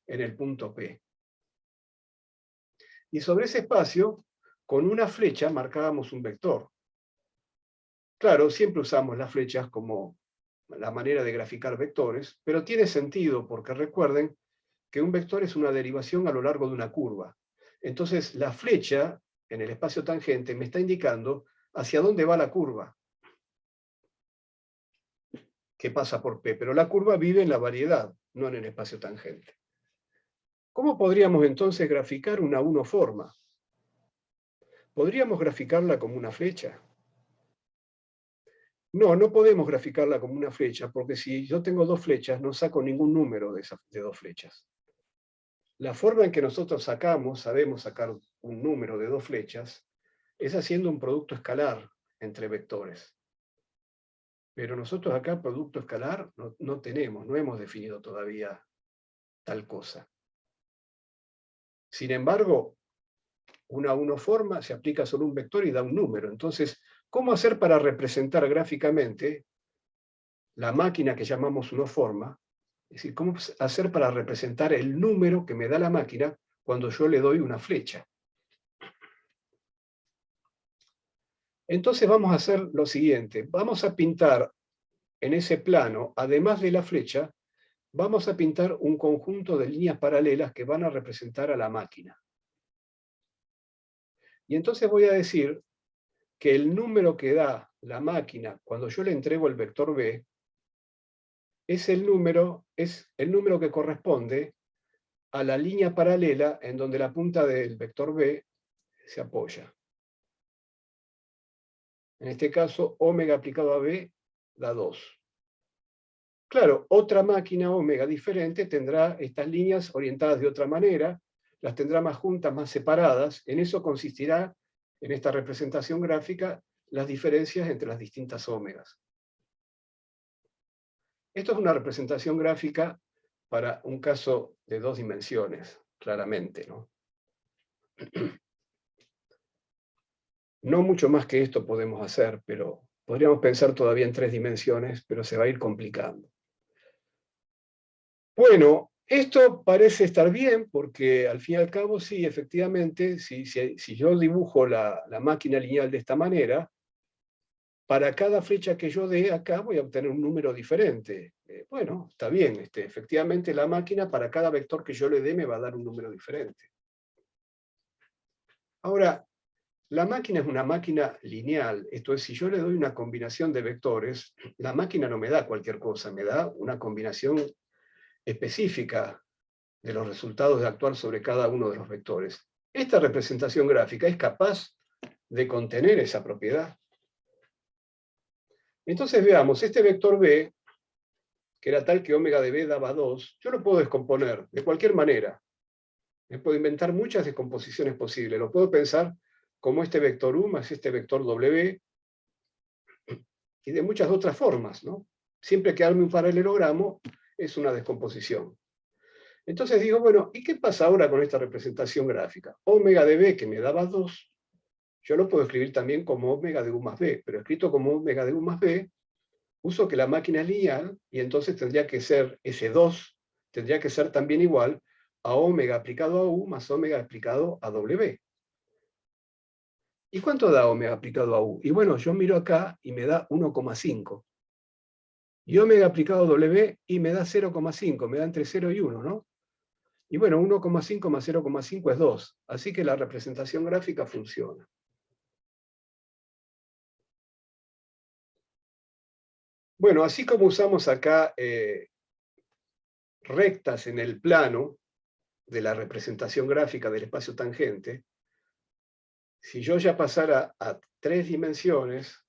en el punto P. Y sobre ese espacio, con una flecha marcábamos un vector. Claro, siempre usamos las flechas como la manera de graficar vectores, pero tiene sentido porque recuerden que un vector es una derivación a lo largo de una curva. Entonces, la flecha en el espacio tangente me está indicando hacia dónde va la curva que pasa por P, pero la curva vive en la variedad, no en el espacio tangente. ¿Cómo podríamos entonces graficar una unoforma? ¿Podríamos graficarla como una flecha? No, no podemos graficarla como una flecha, porque si yo tengo dos flechas, no saco ningún número de dos flechas. La forma en que nosotros sabemos sacar un número de dos flechas, es haciendo un producto escalar entre vectores. Pero nosotros acá producto escalar no tenemos, no hemos definido todavía tal cosa. Sin embargo, una unoforma se aplica sobre un vector y da un número. Entonces, ¿cómo hacer para representar gráficamente la máquina que llamamos unoforma? Es decir, ¿cómo hacer para representar el número que me da la máquina cuando yo le doy una flecha? Entonces vamos a hacer lo siguiente. Vamos a pintar en ese plano, además de la flecha, vamos a pintar un conjunto de líneas paralelas que van a representar a la máquina. Y entonces voy a decir que el número que da la máquina cuando yo le entrego el vector B es el número que corresponde a la línea paralela en donde la punta del vector B se apoya. En este caso, omega aplicado a B da 2. Claro, otra máquina omega diferente tendrá estas líneas orientadas de otra manera, las tendrá más juntas, más separadas. En eso consistirá, en esta representación gráfica, las diferencias entre las distintas ómegas. Esto es una representación gráfica para un caso de dos dimensiones, claramente, ¿no? No mucho más que esto podemos hacer, pero podríamos pensar todavía en tres dimensiones, pero se va a ir complicando. Bueno, esto parece estar bien, porque al fin y al cabo, sí, efectivamente, si yo dibujo la máquina lineal de esta manera, para cada flecha que yo dé acá voy a obtener un número diferente. Bueno, está bien, efectivamente la máquina para cada vector que yo le dé me va a dar un número diferente. Ahora, la máquina es una máquina lineal, esto es, si yo le doy una combinación de vectores, la máquina no me da cualquier cosa, me da una combinación específica de los resultados de actuar sobre cada uno de los vectores. Esta representación gráfica es capaz de contener esa propiedad. Entonces veamos, este vector B, que era tal que omega de B daba 2, yo lo puedo descomponer de cualquier manera. Me puedo inventar muchas descomposiciones posibles. Lo puedo pensar como este vector U más este vector W, y de muchas otras formas, ¿no? Siempre que arme un paralelogramo es una descomposición. Entonces digo, bueno, ¿y qué pasa ahora con esta representación gráfica? Omega de B, que me daba 2, yo lo puedo escribir también como omega de U más B, pero escrito como omega de U más B, uso que la máquina es lineal, y entonces tendría que ser ese 2, tendría que ser también igual a omega aplicado a U más omega aplicado a W. ¿Y cuánto da omega aplicado a U? Y bueno, yo miro acá y me da 1,5. Y omega aplicado a W y me da 0,5, me da entre 0 y 1, ¿no? Y bueno, 1,5 más 0,5 es 2, así que la representación gráfica funciona. Bueno, así como usamos acá rectas en el plano de la representación gráfica del espacio tangente, si yo ya pasara a 3 dimensiones,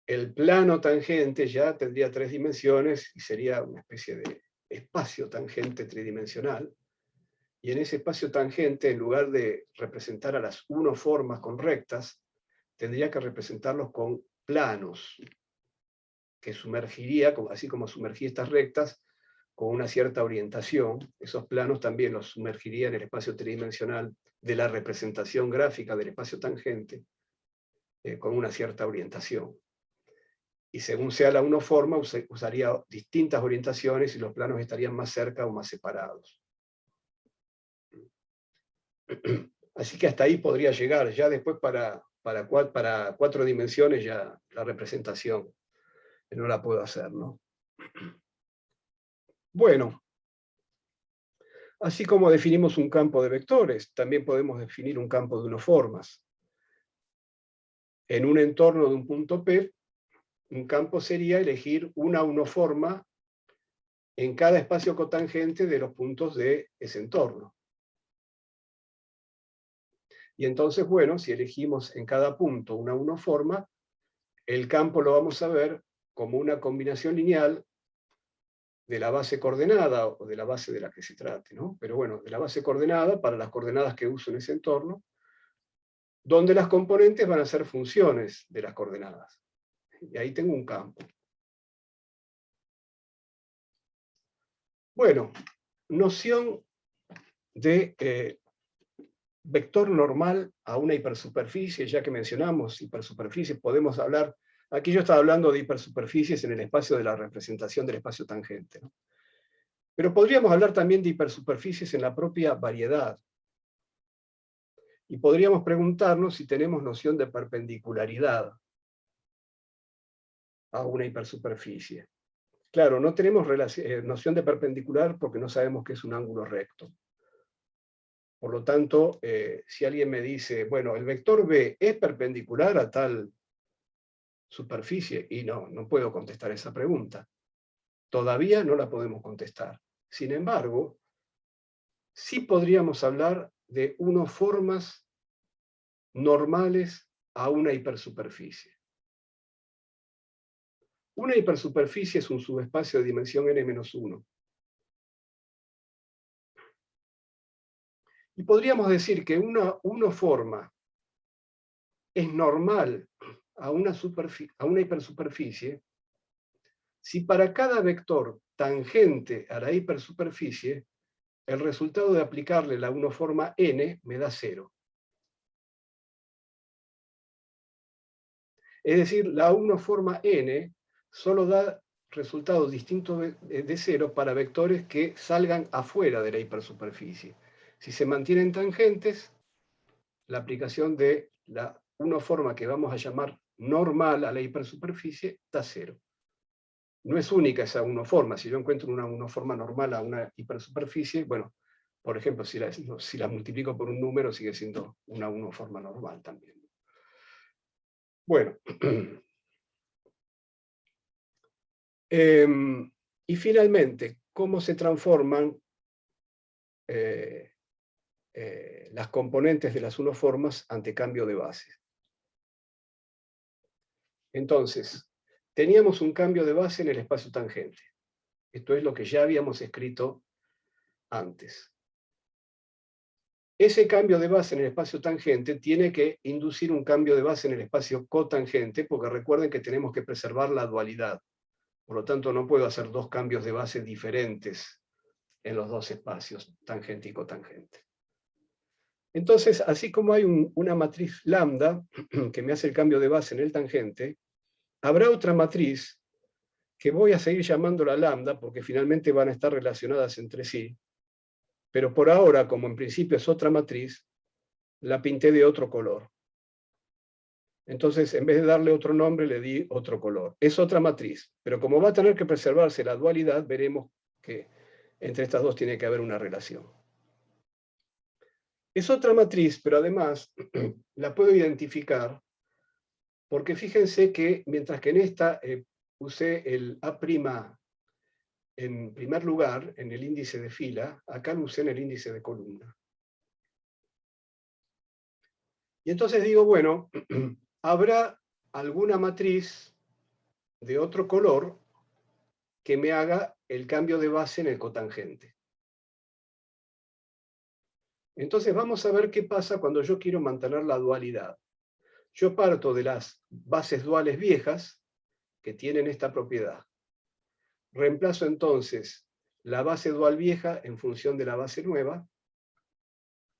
el plano tangente ya tendría 3 dimensiones y sería una especie de espacio tangente tridimensional. Y en ese espacio tangente, en lugar de representar a las formas con rectas, tendría que representarlos con planos, que sumergiría, así como sumergí estas rectas, con una cierta orientación. Esos planos también los sumergiría en el espacio tridimensional de la representación gráfica del espacio tangente, con una cierta orientación. Y según sea la forma, usaría distintas orientaciones y los planos estarían más cerca o más separados. Así que hasta ahí podría llegar. Ya después para 4 dimensiones ya la representación no la puedo hacer, ¿no? Bueno, así como definimos un campo de vectores, también podemos definir un campo de formas. En un entorno de un punto P, un campo sería elegir una forma en cada espacio cotangente de los puntos de ese entorno. Y entonces, bueno, si elegimos en cada punto una forma, el campo lo vamos a ver como una combinación lineal de la base coordenada o de la base de la que se trate, ¿no? Pero bueno, de la base coordenada para las coordenadas que uso en ese entorno, donde las componentes van a ser funciones de las coordenadas. Y ahí tengo un campo. Bueno, noción de vector normal a una hipersuperficie, ya que mencionamos hipersuperficies, podemos hablar, aquí yo estaba hablando de hipersuperficies en el espacio de la representación del espacio tangente, ¿no? Pero podríamos hablar también de hipersuperficies en la propia variedad. Y podríamos preguntarnos si tenemos noción de perpendicularidad a una hipersuperficie. Claro, no tenemos noción de perpendicular porque no sabemos qué es un ángulo recto. Por lo tanto, si alguien me dice, bueno, el vector B es perpendicular a tal superficie, y no puedo contestar esa pregunta. Todavía no la podemos contestar. Sin embargo, sí podríamos hablar de formas normales a una hipersuperficie. Una hipersuperficie es un subespacio de dimensión n-1. Y podríamos decir que una forma es normal a una hipersuperficie si para cada vector tangente a la hipersuperficie, el resultado de aplicarle la forma n me da 0. Es decir, la forma n solo da resultados distintos de 0 para vectores que salgan afuera de la hipersuperficie. Si se mantienen tangentes, la aplicación de la forma que vamos a llamar normal a la hipersuperficie da 0. No es única esa forma. Si yo encuentro una forma normal a una hipersuperficie, bueno, por ejemplo, si la multiplico por un número, sigue siendo una forma normal también. Bueno. Y finalmente, ¿cómo se transforman las componentes de las formas ante cambio de base? Entonces, teníamos un cambio de base en el espacio tangente. Esto es lo que ya habíamos escrito antes. Ese cambio de base en el espacio tangente tiene que inducir un cambio de base en el espacio cotangente, porque recuerden que tenemos que preservar la dualidad. Por lo tanto, no puedo hacer dos cambios de base diferentes en los dos espacios, tangente y cotangente. Entonces, así como hay una matriz lambda que me hace el cambio de base en el tangente, habrá otra matriz que voy a seguir llamándola lambda porque finalmente van a estar relacionadas entre sí, pero por ahora, como en principio es otra matriz, la pinté de otro color. Entonces, en vez de darle otro nombre, le di otro color. Es otra matriz, pero como va a tener que preservarse la dualidad, veremos que entre estas dos tiene que haber una relación. Es otra matriz, pero además la puedo identificar porque fíjense que mientras que en esta usé el A' en primer lugar, en el índice de fila, acá lo usé en el índice de columna. Y entonces digo, bueno, habrá alguna matriz de otro color que me haga el cambio de base en el cotangente. Entonces vamos a ver qué pasa cuando yo quiero mantener la dualidad. Yo parto de las bases duales viejas que tienen esta propiedad. Reemplazo entonces la base dual vieja en función de la base nueva.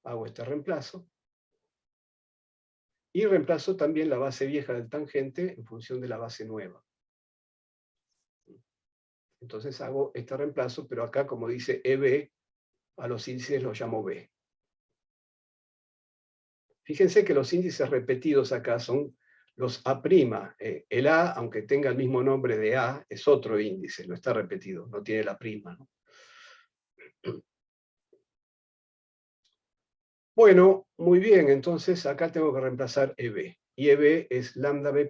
Hago este reemplazo. Y reemplazo también la base vieja del tangente en función de la base nueva. Entonces hago este reemplazo, pero acá, como dice EB, a los índices los llamo B. Fíjense que los índices repetidos acá son los A'. El A, aunque tenga el mismo nombre de A, es otro índice, no está repetido, no tiene la prima, ¿no? Bueno, muy bien, entonces acá tengo que reemplazar EB. Y EB es lambda B',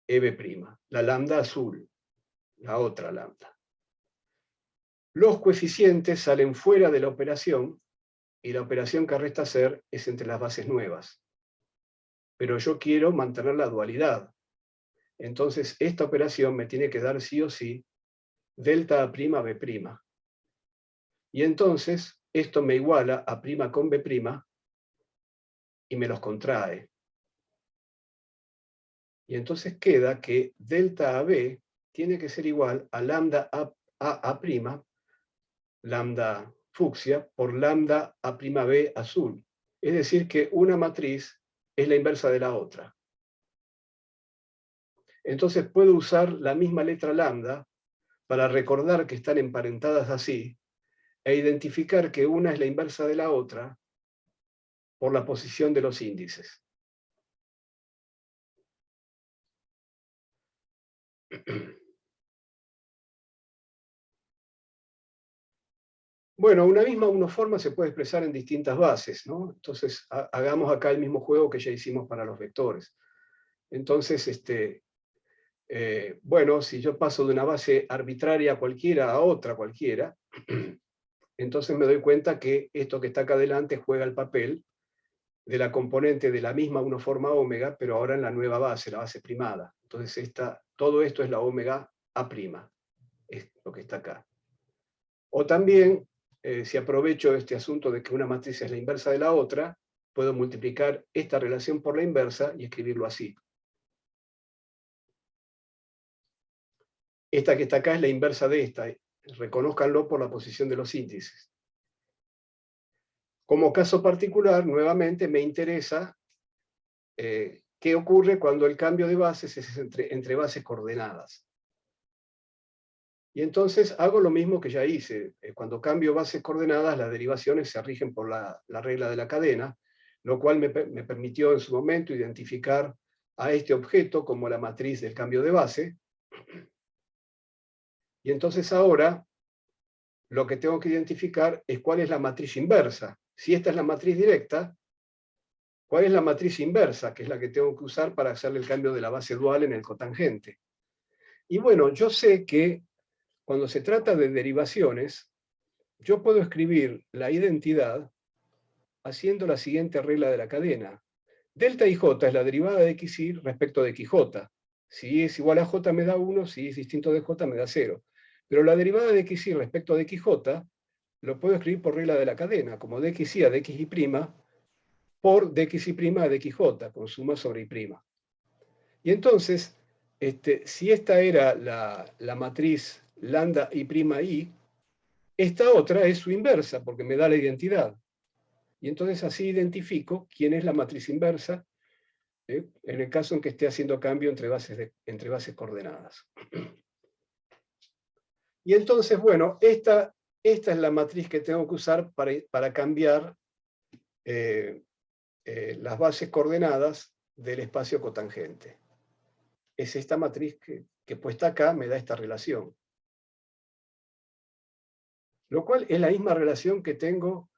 EB', la lambda azul, la otra lambda. Los coeficientes salen fuera de la operación y la operación que resta hacer es entre las bases nuevas. Pero yo quiero mantener la dualidad. Entonces esta operación me tiene que dar sí o sí delta A' B'. Y entonces esto me iguala A' con B' y me los contrae. Y entonces queda que delta AB tiene que ser igual a lambda A', lambda fucsia, por lambda A'B azul. Es decir, que una matriz es la inversa de la otra. Entonces puedo usar la misma letra lambda para recordar que están emparentadas así e identificar que una es la inversa de la otra por la posición de los índices. Bueno, una misma unoforma se puede expresar en distintas bases, ¿no? Entonces, hagamos acá el mismo juego que ya hicimos para los vectores. Entonces, bueno, si yo paso de una base arbitraria cualquiera a otra cualquiera, entonces me doy cuenta que esto que está acá adelante juega el papel de la componente de la misma unoforma ómega, pero ahora en la nueva base, la base primada. Entonces, todo esto es la ómega A', es lo que está acá. O también, si aprovecho este asunto de que una matriz es la inversa de la otra, puedo multiplicar esta relación por la inversa y escribirlo así. Esta que está acá es la inversa de esta. Reconózcanlo por la posición de los índices. Como caso particular, nuevamente me interesa qué ocurre cuando el cambio de bases es entre bases coordenadas. Y entonces hago lo mismo que ya hice. Cuando cambio bases coordenadas, las derivaciones se rigen por la regla de la cadena, lo cual me permitió en su momento identificar a este objeto como la matriz del cambio de base. Y entonces ahora lo que tengo que identificar es cuál es la matriz inversa. Si esta es la matriz directa, ¿cuál es la matriz inversa? Que es la que tengo que usar para hacerle el cambio de la base dual en el cotangente. Y bueno, yo sé que cuando se trata de derivaciones, yo puedo escribir la identidad haciendo la siguiente regla de la cadena. Delta IJ es la derivada de XY respecto de XJ. Si es igual a J me da 1, si es distinto de J me da 0. Pero la derivada de XY respecto de XJ lo puedo escribir por regla de la cadena, como dXY a dXY' por dXY a dXJ, con suma sobre Y'. Y entonces, si esta era la matriz lambda I', esta otra es su inversa, porque me da la identidad. Y entonces así identifico quién es la matriz inversa, en el caso en que esté haciendo cambio entre bases coordenadas. Y entonces, bueno, esta es la matriz que tengo que usar para cambiar las bases coordenadas del espacio cotangente. Es esta matriz que puesta acá me da esta relación. Lo cual es la misma relación que tengo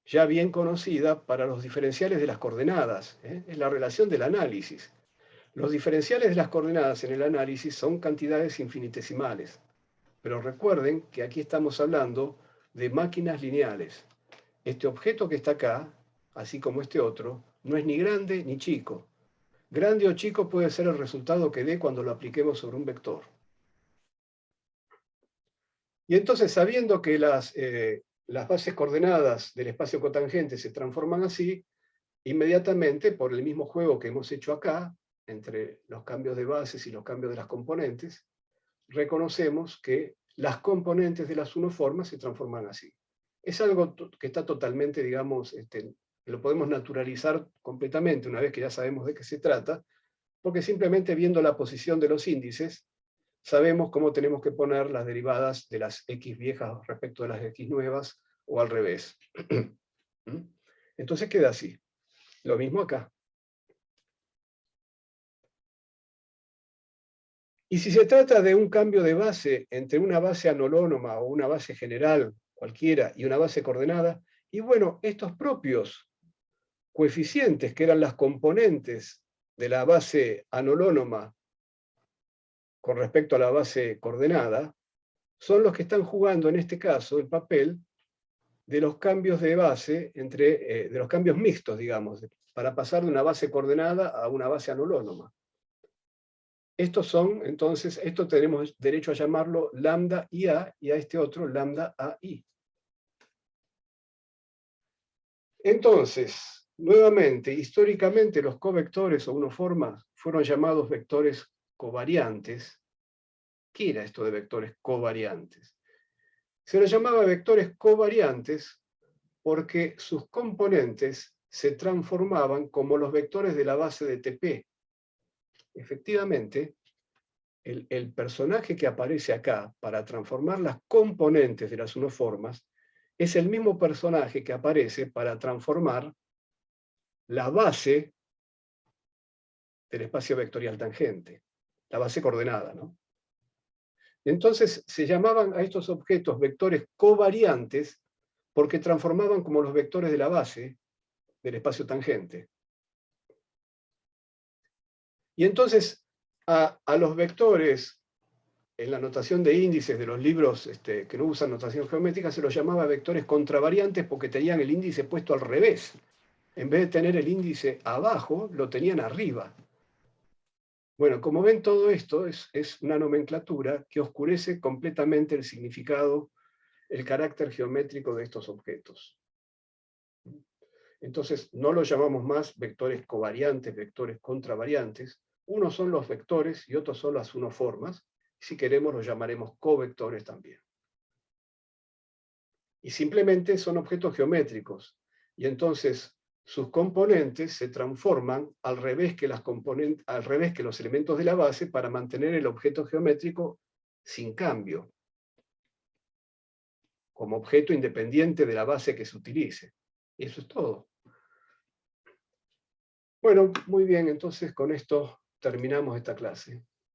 ya bien conocida para los diferenciales de las coordenadas. Es la relación del análisis. Los diferenciales de las coordenadas en el análisis son cantidades infinitesimales. Pero recuerden que aquí estamos hablando de máquinas lineales. Este objeto que está acá, así como este otro, no es ni grande ni chico. Grande o chico puede ser el resultado que dé cuando lo apliquemos sobre un vector. Y entonces, sabiendo que las bases coordenadas del espacio cotangente se transforman así, inmediatamente, por el mismo juego que hemos hecho acá, entre los cambios de bases y los cambios de las componentes, reconocemos que las componentes de las unoformas se transforman así. Es algo que está totalmente, digamos, lo podemos naturalizar completamente una vez que ya sabemos de qué se trata, porque simplemente viendo la posición de los índices, sabemos cómo tenemos que poner las derivadas de las x viejas respecto de las x nuevas, o al revés. Entonces queda así. Lo mismo acá. Y si se trata de un cambio de base entre una base anolonoma o una base general, cualquiera, y una base coordenada, y bueno, estos propios coeficientes, que eran las componentes de la base anolonoma con respecto a la base coordenada, son los que están jugando en este caso el papel de los cambios de base, de los cambios mixtos, digamos, para pasar de una base coordenada a una base anolonoma. Estos son, entonces, esto tenemos derecho a llamarlo lambda IA, y a este otro lambda AI. Entonces, nuevamente, históricamente los covectores o unoformas fueron llamados vectores covariantes. ¿Qué era esto de vectores covariantes? Se los llamaba vectores covariantes porque sus componentes se transformaban como los vectores de la base de TP. Efectivamente, el personaje que aparece acá para transformar las componentes de las unoformas es el mismo personaje que aparece para transformar la base del espacio vectorial tangente, la base coordenada, ¿no? Entonces se llamaban a estos objetos vectores covariantes porque transformaban como los vectores de la base del espacio tangente. Y entonces a los vectores, en la notación de índices de los libros que no usan notación geométrica, se los llamaba vectores contravariantes porque tenían el índice puesto al revés. En vez de tener el índice abajo, lo tenían arriba. Bueno, como ven, todo esto es una nomenclatura que oscurece completamente el significado, el carácter geométrico de estos objetos. Entonces, no los llamamos más vectores covariantes, vectores contravariantes. Unos son los vectores y otros son las unoformas. Si queremos, los llamaremos covectores también. Y simplemente son objetos geométricos. Y entonces, sus componentes se transforman al revés que los elementos de la base para mantener el objeto geométrico sin cambio, como objeto independiente de la base que se utilice. Y eso es todo. Bueno, muy bien, entonces con esto terminamos esta clase.